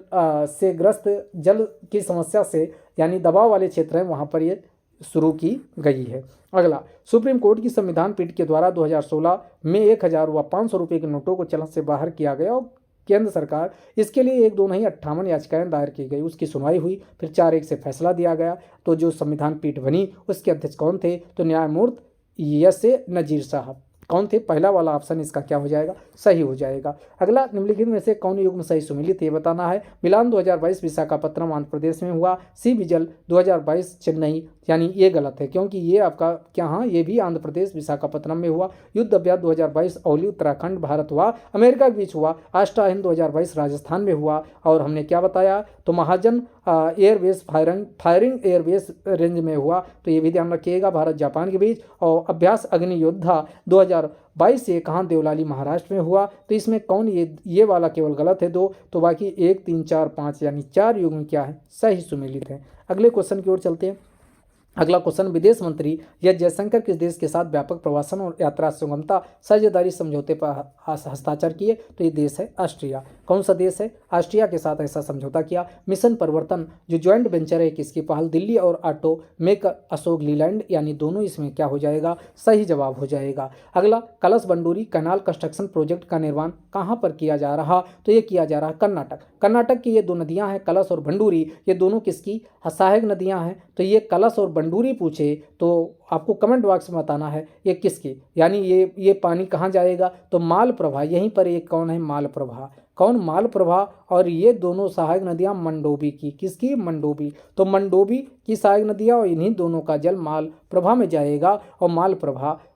से ग्रस्त जल की समस्या से यानी दबाव वाले क्षेत्र हैं वहाँ पर ये शुरू की गई है। अगला सुप्रीम कोर्ट की संविधान पीठ के द्वारा 2016 में 1000 व 500 रुपये के नोटों को चलन से बाहर किया गया और केंद्र सरकार इसके लिए 1 2 नहीं 58 याचिकाएं दायर की गई, उसकी सुनवाई हुई, फिर 4-1 से फैसला दिया गया। तो जो संविधान पीठ बनी उसके अध्यक्ष कौन थे? तो न्यायमूर्ति एस.ए. नजीर साहब। कौन थे? पहला वाला ऑप्शन इसका क्या हो जाएगा? सही हो जाएगा। अगला निम्नलिखित में से कौन युग्म सही सुमेलित ये बताना है। मिलान 2022 विशाखापत्तनम आंध्र प्रदेश में हुआ। सी विजिल 2022 चेन्नई, यानी ये गलत है क्योंकि ये आपका क्या, हाँ ये भी आंध्र प्रदेश विशाखापत्तनम में हुआ। युद्ध अभ्यास 2022 औली उत्तराखंड भारत हुआ, अमेरिका के बीच हुआ। आस्ट्रा हिंद 2022 राजस्थान में हुआ। और हमने क्या बताया? तो महाजन एयरबेस फायरिंग एयरबेस रेंज में हुआ। तो ये भी ध्यान रखिएगा, भारत जापान के बीच। और अभ्यास अग्नि योद्धा 2022 ये कहाँ? देवलाली महाराष्ट्र में हुआ। तो इसमें कौन? ये वाला केवल गलत है 2, तो बाकी 1 3 4 5 यानी 4 युग्म क्या है? सही सुमेलित है। अगले क्वेश्चन की ओर चलते हैं। अगला क्वेश्चन, विदेश मंत्री एस जयशंकर किस देश के साथ व्यापक प्रवासन और यात्रा सुगमता साझेदारी समझौते पर हस्ताक्षर किए? तो ये देश है ऑस्ट्रिया। कौन सा देश है? ऑस्ट्रिया के साथ ऐसा समझौता किया। मिशन परिवर्तन जो ज्वाइंट वेंचर है किसकी पहल? दिल्ली और ऑटो मेकर अशोक लीलैंड, यानी दोनों इसमें क्या हो जाएगा? सही जवाब हो जाएगा। अगला, कलश बंडूरी कैनाल कंस्ट्रक्शन प्रोजेक्ट का निर्माण कहाँ पर किया जा रहा? तो ये किया जा रहा कर्नाटक। कर्नाटक की ये 2 नदियाँ हैं कलश और भंडूरी, ये दोनों किसकी? सहायक नदियाँ हैं। तो ये कलश और भंडूरी पूछे तो आपको कमेंट बॉक्स में बताना है ये किसकी, यानी ये पानी कहाँ जाएगा? तो मालप्रभा, यहीं पर एक कौन है? मालप्रभा। कौन? मालप्रभा। और ये दोनों सहायक नदियाँ मंडोवी की, किसकी? मंडोवी। तो मंडोवी की सहायक नदियाँ और इन्हीं दोनों का जल मालप्रभा में जाएगा। और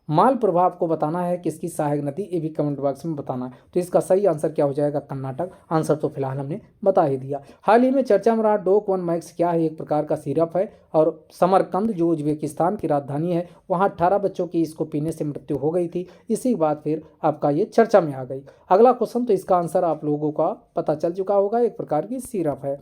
मालप्रभा आपको बताना है किसकी सहायक नदी, ये भी कमेंट बॉक्स में बताना है। तो इसका सही आंसर क्या हो जाएगा? कर्नाटक। आंसर तो फिलहाल हमने बता ही दिया। हाल ही में चर्चा में रहा डोक 1 मैक्स क्या है? एक प्रकार का सिरप है। और समरकंद जो उज्बेकिस्तान की राजधानी है वहाँ 18 बच्चों की इसको पीने से मृत्यु हो गई थी, इसी बाद फिर आपका ये चर्चा में आ गई। अगला क्वेश्चन, तो इसका आंसर आप लोगों का पता चल चुका होगा, एक प्रकार की सिरप है।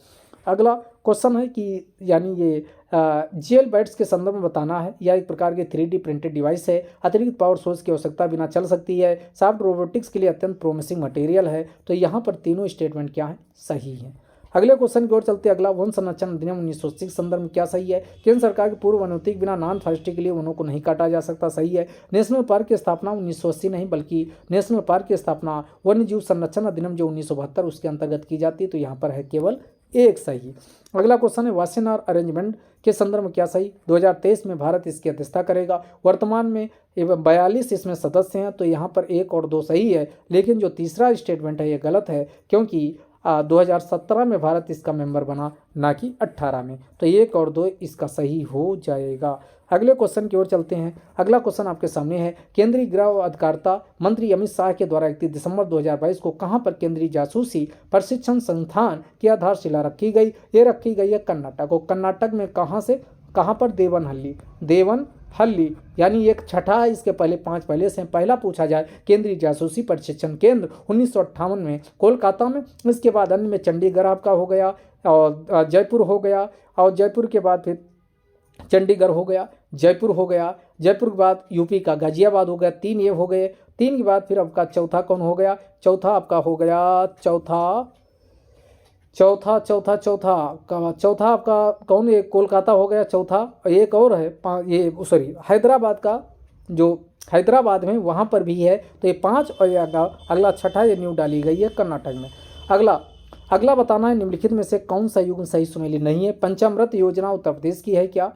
अगला क्वेश्चन है कि यानी ये जेल बैट्स के संदर्भ में बताना है। यह एक प्रकार के 3D प्रिंटेड डिवाइस है, अतिरिक्त पावर सोर्स की आवश्यकता बिना चल सकती है, सॉफ्ट रोबोटिक्स के लिए अत्यंत प्रोमिसिंग मटेरियल है। तो यहाँ पर तीनों स्टेटमेंट क्या है? सही है। अगले क्वेश्चन की ओर चलते हैं। अगला, वन संरक्षण अधिनियम 1906 संदर्भ में क्या सही है? केंद्र सरकार की पूर्व अनुमति के बिना नॉन फॉरेस्ट्री के लिए वनों को नहीं काटा जा सकता, सही है। नेशनल पार्क की स्थापना 1980 नहीं बल्कि नेशनल पार्क की स्थापना वन्य जीव संरक्षण अधिनियम जो 1972 उसके अंतर्गत की जाती है। तो यहाँ पर है केवल एक सही। अगला क्वेश्चन है, वासेनार अरेंजमेंट के संदर्भ में क्या सही? 2023 में भारत इसकी अध्यक्षता करेगा। वर्तमान में 42 इसमें सदस्य हैं। तो यहाँ पर 1 और 2 सही है, लेकिन जो तीसरा स्टेटमेंट है ये गलत है क्योंकि 2017 में भारत इसका मेंबर बना, ना कि 18 में। तो 1 और 2 इसका सही हो जाएगा। अगले क्वेश्चन की ओर चलते हैं। अगला क्वेश्चन आपके सामने है, केंद्रीय गृह अधिकारिता मंत्री अमित शाह के द्वारा 31 दिसंबर 2022 को कहां पर केंद्रीय जासूसी प्रशिक्षण संस्थान की आधारशिला रखी गई? ये रखी गई है कर्नाटक। और कर्नाटक में कहां से कहां पर? देवनहल्ली, यानी एक छठा है, इसके पहले 5 पहले से। पहला पूछा जाए केंद्रीय जासूसी प्रशिक्षण केंद्र 1958 में कोलकाता में, इसके बाद अन्य में चंडीगढ़ आपका हो गया और जयपुर हो गया, और जयपुर के बाद फिर चंडीगढ़ हो गया, जयपुर हो गया, जयपुर के बाद यूपी का गाजियाबाद हो गया। 3 ये हो गए। 3 के बाद फिर आपका चौथा कौन हो गया? चौथा आपका हो गया चौथा चौथा चौथा चौथा आपका कौन, ये कोलकाता हो गया चौथा, एक और है ये सॉरी हैदराबाद का, जो हैदराबाद में वहाँ पर भी है, तो ये 5 और ये अगला छठा ये न्यू डाली गई है कर्नाटक में। अगला अगला बताना है निम्नलिखित में से कौन सा युग्म सही सुमेलित नहीं है। पंचामृत योजना उत्तर प्रदेश की है क्या?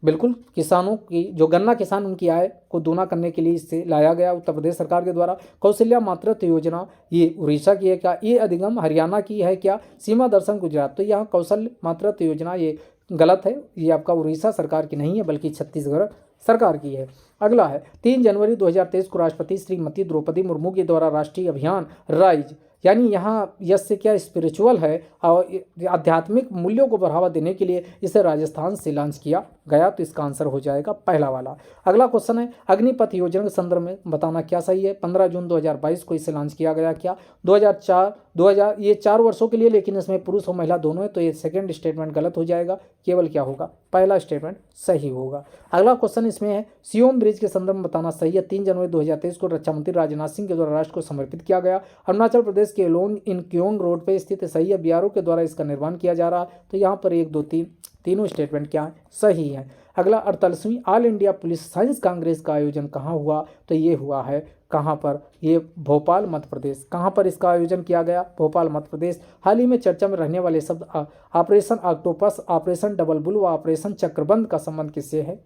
बिल्कुल, किसानों की जो गन्ना किसान उनकी आय को दोगुना करने के लिए इससे लाया गया उत्तर प्रदेश सरकार के द्वारा। कौशल्या मातृत्व योजना ये उड़ीसा की है क्या? ये अधिगम हरियाणा की है क्या? सीमा दर्शन गुजरात, तो यहाँ कौशल मातृत्व योजना ये गलत है, ये आपका उड़ीसा सरकार की नहीं है बल्कि छत्तीसगढ़ सरकार की है। अगला है 3 जनवरी 2023 को राष्ट्रपति श्रीमती द्रौपदी मुर्मू के द्वारा राष्ट्रीय अभियान राइज, यानी यहाँ यश से क्या स्पिरिचुअल है और आध्यात्मिक मूल्यों को बढ़ावा देने के लिए इसे राजस्थान से लॉन्च किया गया, तो इसका आंसर हो जाएगा पहला वाला। अगला क्वेश्चन है अग्निपथ योजना के संदर्भ में बताना क्या सही है। 15 जून 2022 को इसे लॉन्च किया गया क्या? 2000 ये 4 वर्षों के लिए, लेकिन इसमें पुरुष और महिला दोनों है, तो ये सेकंड स्टेटमेंट गलत हो जाएगा, केवल क्या होगा पहला स्टेटमेंट सही होगा। अगला क्वेश्चन इसमें है सियोम ब्रिज के संदर्भ में बताना सही है। 3 जनवरी 2023 को रक्षा मंत्री राजनाथ सिंह के द्वारा राष्ट्र को समर्पित किया गया। अरुणाचल प्रदेश के लोन इन क्योंग रोड पे स्थित है, सही है। बीआरओ के द्वारा इसका निर्माण किया जा रहा है, तो यहाँ पर 1 2 3 तीनों स्टेटमेंट क्या है सही है। अगला 48वीं All India Police Science Congress का आयोजन कहाँ हुआ? तो ये हुआ है कहाँ पर? ये भोपाल मध्य प्रदेश। कहाँ पर इसका आयोजन किया गया? भोपाल मध्य प्रदेश। हाल ही में चर्चा में रहने वाले शब्द operation octopus, operation double bull व ऑपरेशन चक्रबंद का संबंध किससे है?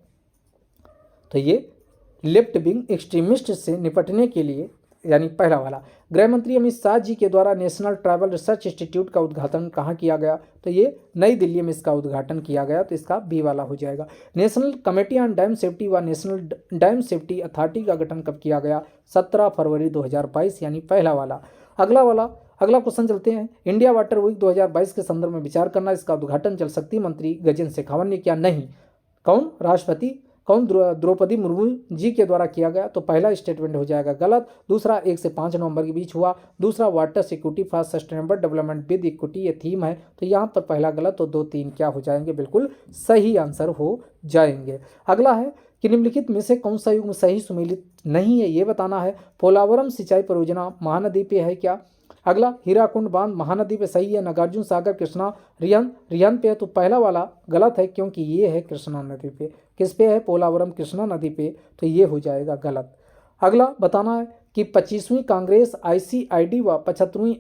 तो ये लेफ्ट विंग एक्सट्रीमिस्ट से निपटने के लिए, यानी पहला वाला। गृह मंत्री अमित शाह जी के द्वारा नेशनल ट्राइबल रिसर्च इंस्टीट्यूट का उद्घाटन कहाँ किया गया? तो ये नई दिल्ली में इसका उद्घाटन किया गया, तो इसका बी वाला हो जाएगा। National committee on dam safety व नेशनल डैम सेफ्टी अथॉरिटी का गठन कब किया गया? 17 फरवरी 2022, यानी पहला वाला। अगला क्वेश्चन चलते हैं। इंडिया वाटर वीक 2022 के संदर्भ में विचार करना, इसका उद्घाटन जल शक्ति मंत्री गजेंद्र शेखावत ने किया? नहीं। कौन? राष्ट्रपति कौन? द्रौपदी मुर्मू जी के द्वारा किया गया, तो पहला स्टेटमेंट हो जाएगा गलत। दूसरा 1 से 5 नवंबर के बीच हुआ। दूसरा water security for sustainable development with equity ये थीम है, तो यहाँ पर पहला गलत, तो 2 3 क्या हो जाएंगे? बिल्कुल सही आंसर हो जाएंगे। अगला है कि निम्नलिखित में से कौन सा युग्म सही सुमेलित नहीं है, ये बताना है। पोलावरम सिंचाई परियोजना महानदी पे है क्या? अगला हीराकुंड बांध महानदी पे सही है। नागार्जुन सागर कृष्णा रिहन पे है, तो पहला वाला गलत है क्योंकि ये है कृष्णा नदी पे। किस पे है? पोलावरम कृष्णा नदी पे, तो ये हो जाएगा गलत। अगला बताना है कि 25वीं कांग्रेस ICID व 75वीं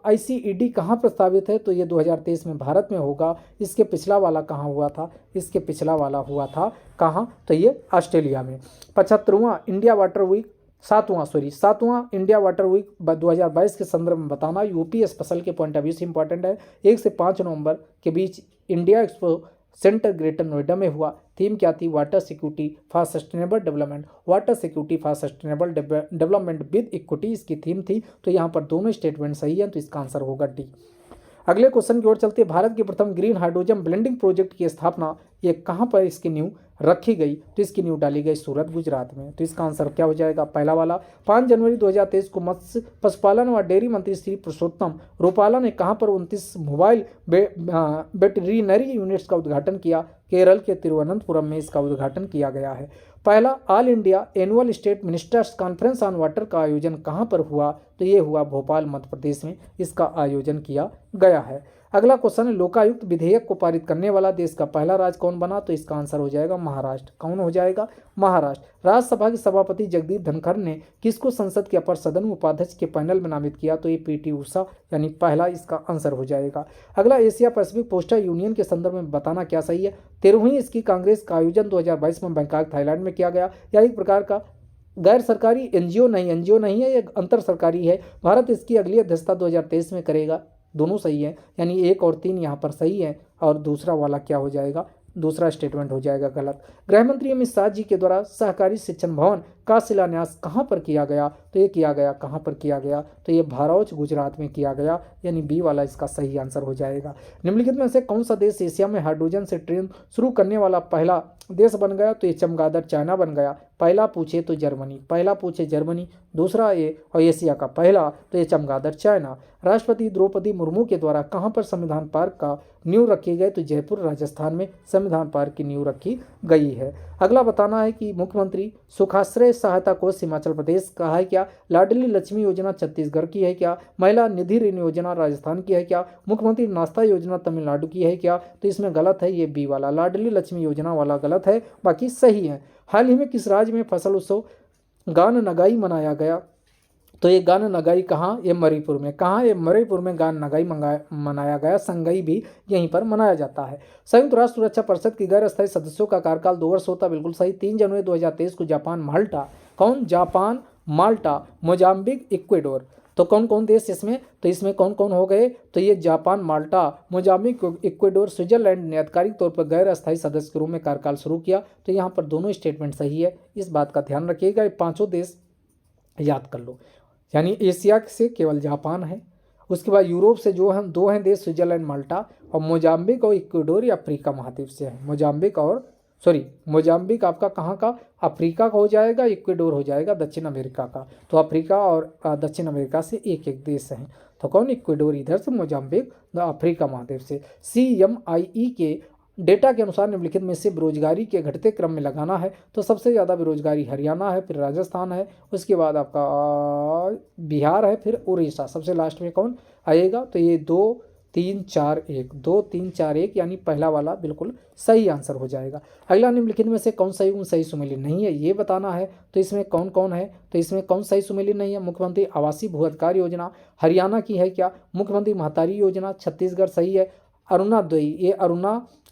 ICED कहाँ प्रस्तावित है? तो ये 2023 में भारत में होगा। इसके पिछला वाला कहाँ हुआ था? इसके पिछला वाला हुआ था कहाँ? तो ये ऑस्ट्रेलिया में। 75वां इंडिया वाटर वीक 7वां इंडिया वाटर वीक 2022 के संदर्भ में बताना। यूपी स्पेशल के पॉइंट ऑफ व्यू से इंपॉर्टेंट है। 1 से 5 नवंबर के बीच India Expo Centre Greater Noida में हुआ। थीम क्या थी? Water security for sustainable development. Water security for sustainable development with equity इसकी थीम थी, तो यहाँ पर दोनों स्टेटमेंट सही है, तो इसका आंसर होगा डी। अगले क्वेश्चन की ओर चलते हैं। भारत के प्रथम ग्रीन हाइड्रोजन ब्लेंडिंग प्रोजेक्ट की स्थापना ये कहाँ पर इसकी नींव रखी गई? तो इसकी नींव डाली गई सूरत गुजरात में, तो इसका आंसर क्या हो जाएगा? पहला वाला। 5 जनवरी 2023 को मत्स्य पशुपालन व डेयरी मंत्री श्री पुरुषोत्तम रूपाला ने कहाँ पर 29 मोबाइल वेटरिनरी यूनिट्स का उद्घाटन किया? केरल के तिरुवनंतपुरम में इसका उद्घाटन किया गया है। पहला all India annual state ministers conference on water का आयोजन कहाँ पर हुआ? तो ये हुआ भोपाल मध्य प्रदेश में, इसका आयोजन किया गया है। अगला क्वेश्चन है लोकायुक्त विधेयक को पारित करने वाला देश का पहला राज्य कौन बना? तो इसका आंसर हो जाएगा महाराष्ट्र। कौन हो जाएगा? महाराष्ट्र। राज्यसभा के सभापति जगदीप धनखड़ ने किसको संसद के अपर सदन में उपाध्यक्ष के पैनल में नामित किया? तो ये PT उषा, यानी पहला इसका आंसर हो जाएगा। अगला एशिया पैसिफिक पोस्टल यूनियन के संदर्भ में बताना क्या सही है? 13वीं इसकी कांग्रेस का आयोजन 2022 में बैंकॉक थाईलैंड में किया गया। यह एक प्रकार का गैर सरकारी एनजीओ नहीं है, ये अंतर सरकारी है। भारत इसकी अगली अध्यक्षता 2023 में करेगा। दोनों सही है, यानी 1 और 3 यहाँ पर सही है, और दूसरा वाला क्या हो जाएगा? दूसरा स्टेटमेंट हो जाएगा गलत। गृह मंत्री अमित शाह जी के द्वारा सहकारी शिक्षण भवन का शिलान्यास कहाँ पर किया गया? तो ये किया गया कहाँ पर किया गया? तो ये भरौच गुजरात में किया गया, यानी बी वाला इसका सही आंसर हो जाएगा। निम्नलिखित में से कौन सा देश एशिया में हाइड्रोजन से ट्रेन शुरू करने वाला पहला देश बन गया? तो ये चमगादड़ चाइना बन गया। पहला पूछे तो जर्मनी, दूसरा ये और एशिया का पहला तो ये चमगादड़ चाइना। राष्ट्रपति द्रौपदी मुर्मू के द्वारा कहाँ पर संविधान पार्क का नींव रखी गई? तो जयपुर राजस्थान में संविधान पार्क की नींव रखी गई है। अगला बताना है कि मुख्यमंत्री सुखाश्रय सहायता कोष हिमाचल प्रदेश का है क्या, लाडली लक्ष्मी योजना छत्तीसगढ़ की है क्या, महिला निधि ऋण योजना राजस्थान की है क्या, मुख्यमंत्री नाश्ता योजना तमिलनाडु की है क्या। तो इसमें गलत है ये बी वाला, लाडली लक्ष्मी योजना वाला गलत है, बाकी सही है। हाल ही में किस राज्य में फसल उत्सव गान नगाई मनाया गया, तो ये गान नगाई कहाँ, ये मणिपुर में। कहाँ, ये मणिपुर में गान नगाई मनाया गया। संगई भी यहीं पर मनाया जाता है। संयुक्त राष्ट्र सुरक्षा परिषद की गैर अस्थायी सदस्यों का कार्यकाल 2 वर्ष होता, बिल्कुल सही। 3 जनवरी 2023 को जापान, माल्टा, कौन, जापान, माल्टा, मोजाम्बिक, इक्वेडोर, तो कौन कौन देश इसमें, तो इसमें कौन कौन हो गए, तो ये जापान, माल्टा, मोजाम्बिक, इक्वेडोर, स्विट्जरलैंड ने आधिकारिक तौर पर गैर अस्थायी सदस्य के रूप में कार्यकाल शुरू किया। तो यहाँ पर दोनों स्टेटमेंट सही है, इस बात का ध्यान रखिएगा। ये 5 देश याद कर लो, यानी एशिया से केवल जापान है, उसके बाद यूरोप से जो हम 2 हैं देश, स्विट्जरलैंड, माल्टा, और मोजाम्बिक और इक्वेडोर ये अफ्रीका महाद्वीप से है। मोजाम्बिक आपका कहाँ का, अफ्रीका का हो जाएगा, इक्वेडोर हो जाएगा दक्षिण अमेरिका का। तो अफ्रीका और दक्षिण अमेरिका से एक एक देश हैं। तो कौन, इक्वेडोर इधर से, मोजाम्बिक अफ्रीका महाद्वीप से। CMIE के डेटा के अनुसार निम्नलिखित में से बेरोजगारी के घटते क्रम में लगाना है, तो सबसे ज़्यादा बेरोजगारी हरियाणा है, फिर राजस्थान है, उसके बाद आपका बिहार है, फिर उड़ीसा, सबसे लास्ट में कौन आएगा, तो ये 2 3 4 1 2 3 4 1 यानी पहला वाला बिल्कुल सही आंसर हो जाएगा। अगला, निम्नलिखित में से कौन सही सही सुमेलित नहीं है, ये बताना है। तो इसमें कौन कौन है, तो इसमें कौन सही सुमेलित नहीं है, मुख्यमंत्री आवासीय भू अधिकार योजना हरियाणा की है क्या, मुख्यमंत्री महतारी योजना छत्तीसगढ़ सही है, अरुणादोई, ये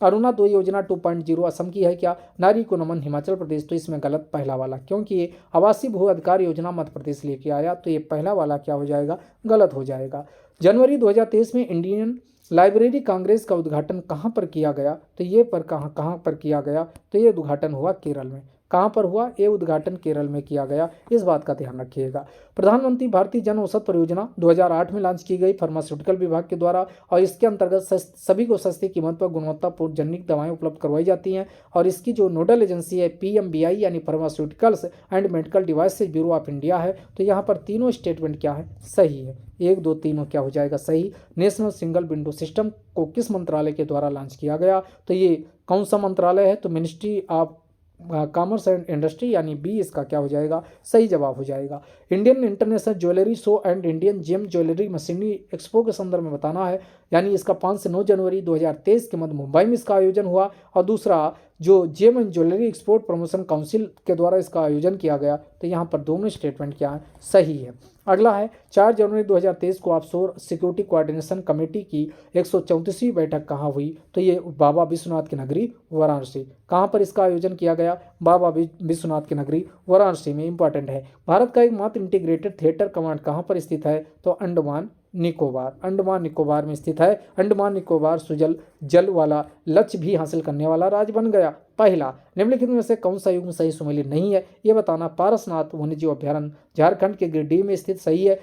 अरुणादोई योजना 2.0 असम की है क्या, नारी को नमन हिमाचल प्रदेश, तो इसमें गलत पहला वाला, क्योंकि ये आवासीय भू अधिकार योजना मध्य प्रदेश लेके आया, तो ये पहला वाला क्या हो जाएगा, गलत हो जाएगा। जनवरी 2023 में इंडियन लाइब्रेरी कांग्रेस का उद्घाटन कहाँ पर किया गया, तो ये पर कहाँ पर किया गया, तो ये उद्घाटन हुआ केरल में। कहाँ पर हुआ, ये उद्घाटन केरल में किया गया, इस बात का ध्यान रखिएगा। प्रधानमंत्री भारतीय जन औषध परियोजना 2008 में लॉन्च की गई फार्मास्यूटिकल विभाग के द्वारा, और इसके अंतर्गत सभी को सस्ती कीमत पर गुणवत्तापूर्ण जेनरिक दवाएं उपलब्ध करवाई जाती हैं। और इसकी जो नोडल एजेंसी है PMBI यानी pharmaceuticals and medical devices bureau of India है। तो यहाँ पर तीनों स्टेटमेंट क्या है, सही है, 1 2 तीनों क्या हो जाएगा, सही। नेशनल सिंगल विंडो सिस्टम को किस मंत्रालय के द्वारा लॉन्च किया गया, तो ये कौन सा मंत्रालय है, तो ministry of commerce and industry यानी बी इसका क्या हो जाएगा, सही जवाब हो जाएगा। Indian international jewellery show and Indian gem jewellery machinery expo के संदर्भ में बताना है, यानी इसका 5 से 9 जनवरी 2023 के मध्य मुंबई में इसका आयोजन हुआ। और दूसरा जो gem and jewellery export promotion council के द्वारा इसका आयोजन किया गया, तो यहाँ पर दोनों स्टेटमेंट क्या है, सही है। अगला है 4 जनवरी 2023 को ऑफशोर सिक्योरिटी कोऑर्डिनेशन कमेटी की 134वीं बैठक कहाँ हुई, तो ये बाबा विश्वनाथ की नगरी वाराणसी। कहाँ पर इसका आयोजन किया गया, बाबा विश्वनाथ की नगरी वाराणसी में। इंपॉर्टेंट है, भारत का एकमात्र इंटीग्रेटेड थिएटर कमांड कहाँ पर स्थित है, तो अंडमान निकोबार में स्थित है। अंडमान निकोबार सुजल जल वाला लक्ष्य भी हासिल करने वाला राज्य बन गया। पहला, निम्नलिखित में से कौन सा युग्म सही सुमेलित नहीं है, ये बताना। पारसनाथ वन्यजीव अभ्यारण्य झारखंड के गिरिडीह में स्थित, सही है।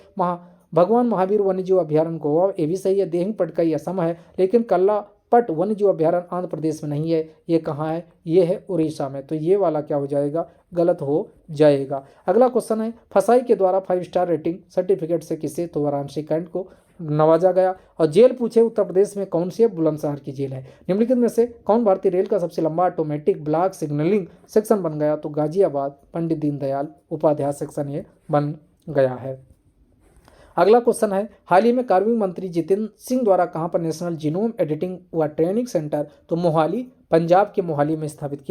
भगवान महावीर वन्यजीव अभ्यारण्य गोवा, ये भी सही है। देहिंग पटकाई असम है, लेकिन कल्ला पट वन्यजीव अभ्यारण्य आंध्र प्रदेश में नहीं है, ये कहाँ है, ये है उड़ीसा में। तो ये वाला क्या हो जाएगा, गलत हो जाएगा। अगला क्वेश्चन है, फसाई के द्वारा 5 स्टार रेटिंग सर्टिफिकेट से किसे, तो वाराणसी कैंट को नवाजा गया। और जेल पूछे, उत्तर प्रदेश में कौन सी है, बुलंदशहर की जेल है। निम्नलिखित में से कौन भारतीय रेल का सबसे लंबा ऑटोमेटिक ब्लॉक सिग्नलिंग सेक्शन बन गया, तो गाजियाबाद पंडित दीनदयाल उपाध्याय सेक्शन ये बन गया है। अगला क्वेश्चन है, हाल ही में कार्मिक मंत्री जितेंद्र सिंह द्वारा कहां पर नेशनल जीनोम एडिटिंग व ट्रेनिंग सेंटर, तो मोहाली, पंजाब के मोहाली में स्थापित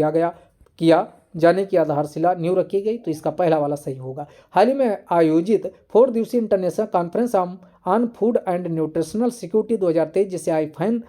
किया जाने की आधारशिला नींव रखी गई, तो इसका पहला वाला सही होगा। हाल ही में आयोजित 4 दिवसीय international conference on food and nutritional security 2023 जिसे आईफैन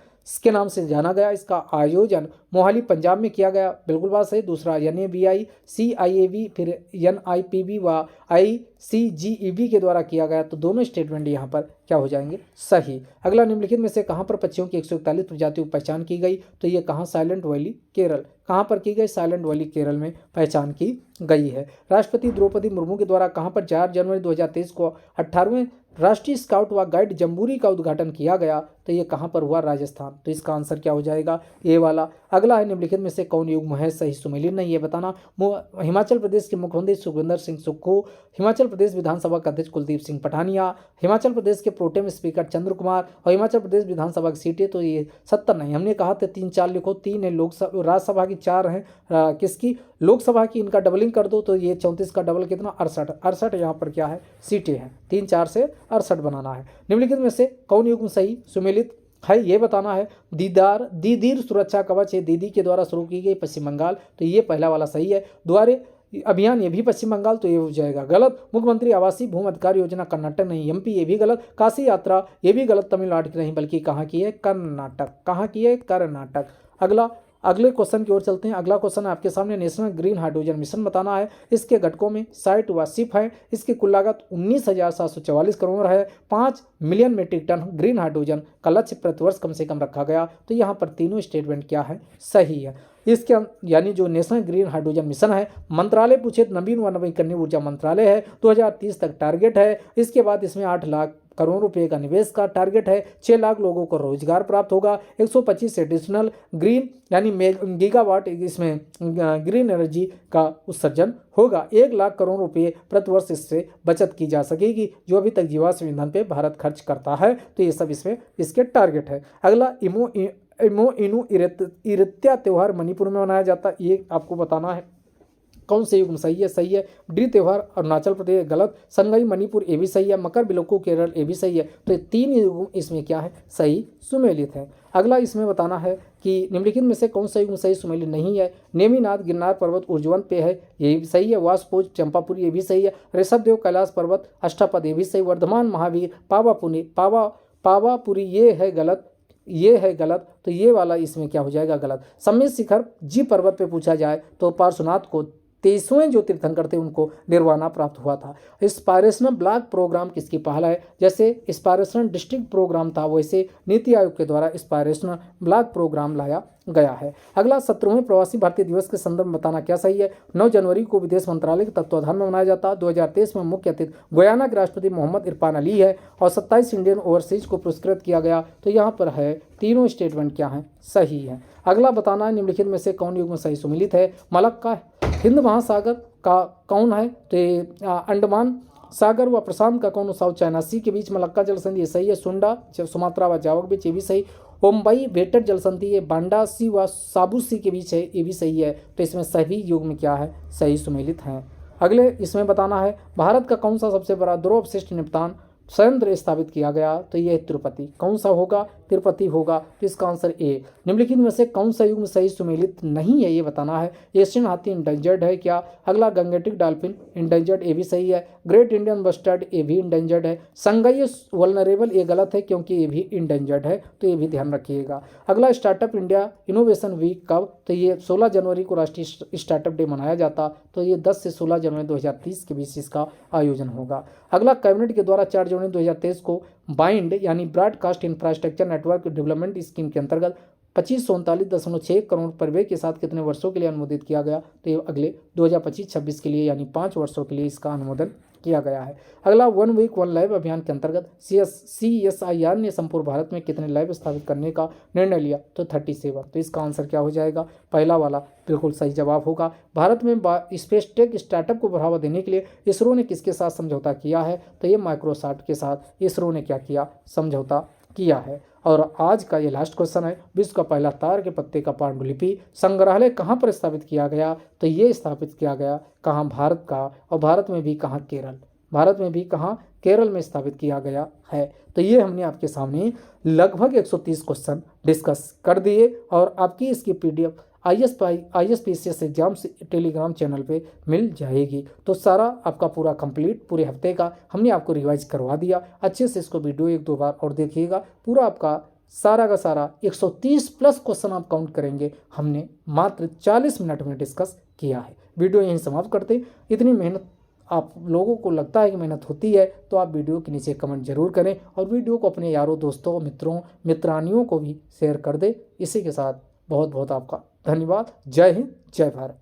के नाम से जाना गया, इसका आयोजन मोहाली पंजाब में किया गया, बिल्कुल बात सही। दूसरा NABI CIAB फिर NIPB व ICGEB के द्वारा किया गया, तो दोनों स्टेटमेंट यहाँ पर क्या हो जाएंगे, सही। अगला, निम्नलिखित में से कहाँ पर पक्षियों की 141 प्रजातियों की पहचान की गई, तो ये कहाँ, साइलेंट वैली केरल। कहाँ पर की गई, साइलेंट वैली केरल में पहचान की गई है। राष्ट्रपति द्रौपदी मुर्मू के द्वारा कहाँ पर 4 जनवरी 2023 को 18वें राष्ट्रीय स्काउट व गाइड जम्बूरी का उद्घाटन किया गया, तो ये कहाँ पर हुआ? राजस्थान। तो इसका आंसर क्या हो जाएगा? ए वाला। अगला है निम्नलिखित में से कौन युग्म है सही सुमेलित नहीं, ये बताना। हिमाचल प्रदेश के मुख्यमंत्री सुखविंदर सिंह सुक्खू, हिमाचल प्रदेश विधानसभा का अध्यक्ष कुलदीप सिंह पठानिया, हिमाचल प्रदेश के प्रोटेम स्पीकर चंद्र कुमार और हिमाचल प्रदेश विधानसभा की सीटें तो ये 70 नहीं, हमने कहा था 3-4 लिखो, 3 है लोकसभा राज्यसभा की, 4 है किसकी? लोकसभा की। इनका डबलिंग कर दो तो ये 34 का डबल कितना? 68 यहाँ पर क्या है? सीटें हैं। 3-4 से 68 बनाना है। निम्नलिखित में से कौन युग्म सही सुमेलित है ये बताना है। दीदीर सुरक्षा कवच है दीदी के द्वारा शुरू की गई पश्चिम बंगाल, तो ये पहला वाला सही है। द्वारे अभियान ये भी पश्चिम बंगाल, तो ये हो जाएगा गलत। मुख्यमंत्री आवासीय भूमि अधिकार योजना कर्नाटक नहीं, एमपी, ये भी गलत। काशी यात्रा ये भी गलत, तमिलनाडु की नहीं बल्कि कहाँ की है? कर्नाटक। कहाँ की है? कर्नाटक। अगले क्वेश्चन की ओर चलते हैं। अगला क्वेश्चन आपके सामने नेशनल ग्रीन हाइड्रोजन मिशन बताना है। इसके घटकों में साइट व शिप है। इसकी कुल लागत 19,744 करोड़ है। 5 million metric tonne green hydrogen का लक्ष्य प्रतिवर्ष कम से कम रखा गया, तो यहाँ पर तीनों स्टेटमेंट क्या है? सही है। इसके यानी जो नेशनल ग्रीन हाइड्रोजन मिशन है, मंत्रालय पूछे नवीन व नवीकरणीय ऊर्जा मंत्रालय है, 2030 तक टारगेट है। इसके बाद इसमें 8 लाख करोड़ रुपए का निवेश का टारगेट है। 6 लाख लोगों को रोजगार प्राप्त होगा। 125 एडिशनल ग्रीन यानी गीगावाट इसमें ग्रीन एनर्जी का उत्सर्जन होगा। 1 लाख करोड़ रुपए प्रतिवर्ष इससे बचत की जा सकेगी, जो अभी तक जीवाश्म ईंधन पे भारत खर्च करता है। तो ये सब इसमें इसके टारगेट है। अगला इमो इनु इरित्या त्यौहार मणिपुर में मनाया जाता है, ये आपको बताना है। कौन से युग्म सही है? सही है। डी त्योहार अरुणाचल प्रदेश गलत। संगई मणिपुर ये भी सही है। मकर बिलुक्कू केरल ये भी सही है। तो ये 3 युग्म इसमें क्या है? सही सुमेलित है। अगला इसमें बताना है कि निम्नलिखित में से कौन सा युग्म सही सुमेलित नहीं है। नेमिनाथ गिरनार पर्वत ऊर्जवंत पे है, ये भी सही है। वासपोज चंपापुरी ये भी सही है। ऋषभदेव कैलाश पर्वत अष्टापद ये भी सही। वर्धमान महावीर पावापुरी ये है गलत, ये है गलत। तो ये वाला इसमें क्या हो जाएगा? गलत। सम्मित शिखर जी पर्वत पे पूछा जाए तो पार्श्वनाथ को 23वें जो तीर्थंकर थे उनको निर्वाणा प्राप्त हुआ था। इंस्पायरेशनल ब्लॉक प्रोग्राम किसकी पहल है? जैसे इंस्पायरेशनल डिस्ट्रिक्ट प्रोग्राम था, वैसे नीति आयोग के द्वारा इंस्पायरेशनल ब्लॉक प्रोग्राम लाया गया है। अगला 17वें प्रवासी भारतीय दिवस के संदर्भ में बताना क्या सही है। 9 जनवरी को विदेश मंत्रालय के तत्वाधान में मनाया जाता है। 2023 में मुख्य अतिथि गुयाना के राष्ट्रपति मोहम्मद इरफान अली है और 27 इंडियन ओवरसीज को पुरस्कृत किया गया। तो यहाँ पर है तीनों स्टेटमेंट क्या है? सही है। अगला बताना है निम्नलिखित में से कौन युग्म सही सुमेलित है। मलक्का हिंद महासागर का कौन है? तो अंडमान सागर व प्रशांत का कौन? साउथ चाइना सी के बीच मलक्का जल संधि ये सही है। सुंडा सुमात्रा व जावक बीच ये भी सही। ओम्बई वेटर जल संधि ये बांडा सी व साबू सी के बीच है, ये भी सही है। तो इसमें सभी युग्म क्या है? सही सुमेलित हैं। अगले इसमें बताना है भारत का कौन सा सबसे बड़ा द्रव अपशिष्ट निपटान संयंत्र स्थापित किया गया? तो ये तिरुपति। कौन सा होगा? तिरुपति होगा। तो इसका आंसर ए। निम्नलिखित में से कौन सा युग्म सही सुमेलित नहीं है ये बताना है। एशियन हाथी इंडेंजर्ड है क्या? अगला गंगेटिक डॉल्फिन इंडेंजर्ड ये भी सही है। ग्रेट इंडियन बस्टर्ड ये भी इंडेंजर्ड है। संगई वल्नरेबल ये गलत है क्योंकि ये भी इंडेंजर्ड है, तो ये भी ध्यान रखिएगा। अगला स्टार्टअप इंडिया इनोवेशन वीक कब? तो ये 16 जनवरी को राष्ट्रीय स्टार्टअप डे मनाया जाता, तो ये 10 से 16 जनवरी 2030 के बीच इसका आयोजन होगा। अगला कैबिनेट के द्वारा 4 जनवरी 2023 को बाइंड यानी broadcast infrastructure network development scheme के अंतर्गत 2539.6 करोड़ परिव्यय के साथ कितने वर्षों के लिए अनुमोदित किया गया? तो ये अगले 2025-26 के लिए यानी 5 वर्षों के लिए इसका अनुमोदन किया गया है। अगला 1 वीक 1 लैब अभियान के अंतर्गत CSIR ने संपूर्ण भारत में कितने लैब स्थापित करने का निर्णय लिया? तो 37। तो इसका आंसर क्या हो जाएगा? पहला वाला बिल्कुल सही जवाब होगा। भारत में स्पेस टेक स्टार्टअप को बढ़ावा देने के लिए इसरो ने किसके साथ समझौता किया है? तो ये माइक्रोसॉफ्ट के साथ इसरो ने क्या किया? समझौता किया है। और आज का ये लास्ट क्वेश्चन है, विश्व का पहला तार के पत्ते का पांडुलिपि संग्रहालय कहाँ पर स्थापित किया गया? तो ये स्थापित किया गया कहाँ? भारत का, और भारत में भी कहाँ? केरल। भारत में भी कहाँ? केरल में स्थापित किया गया है। तो ये हमने आपके सामने लगभग 130 क्वेश्चन डिस्कस कर दिए और आपकी इसकी PDF ISPCS exams Telegram channel पे मिल जाएगी। तो सारा आपका पूरा कंप्लीट पूरे हफ्ते का हमने आपको रिवाइज करवा दिया। अच्छे से इसको वीडियो 1-2 बार और देखिएगा। पूरा आपका सारा का सारा 130 प्लस क्वेश्चन आप काउंट करेंगे, हमने मात्र 40 मिनट में डिस्कस किया है। वीडियो यहीं समाप्त करते। इतनी मेहनत आप लोगों को लगता है कि मेहनत होती है, तो आप वीडियो के नीचे कमेंट जरूर करें और वीडियो को अपने यारों दोस्तों मित्रों मित्रानियों को भी शेयर कर दें। इसी के साथ बहुत बहुत आपका धन्यवाद। जय हिंद, जय भारत।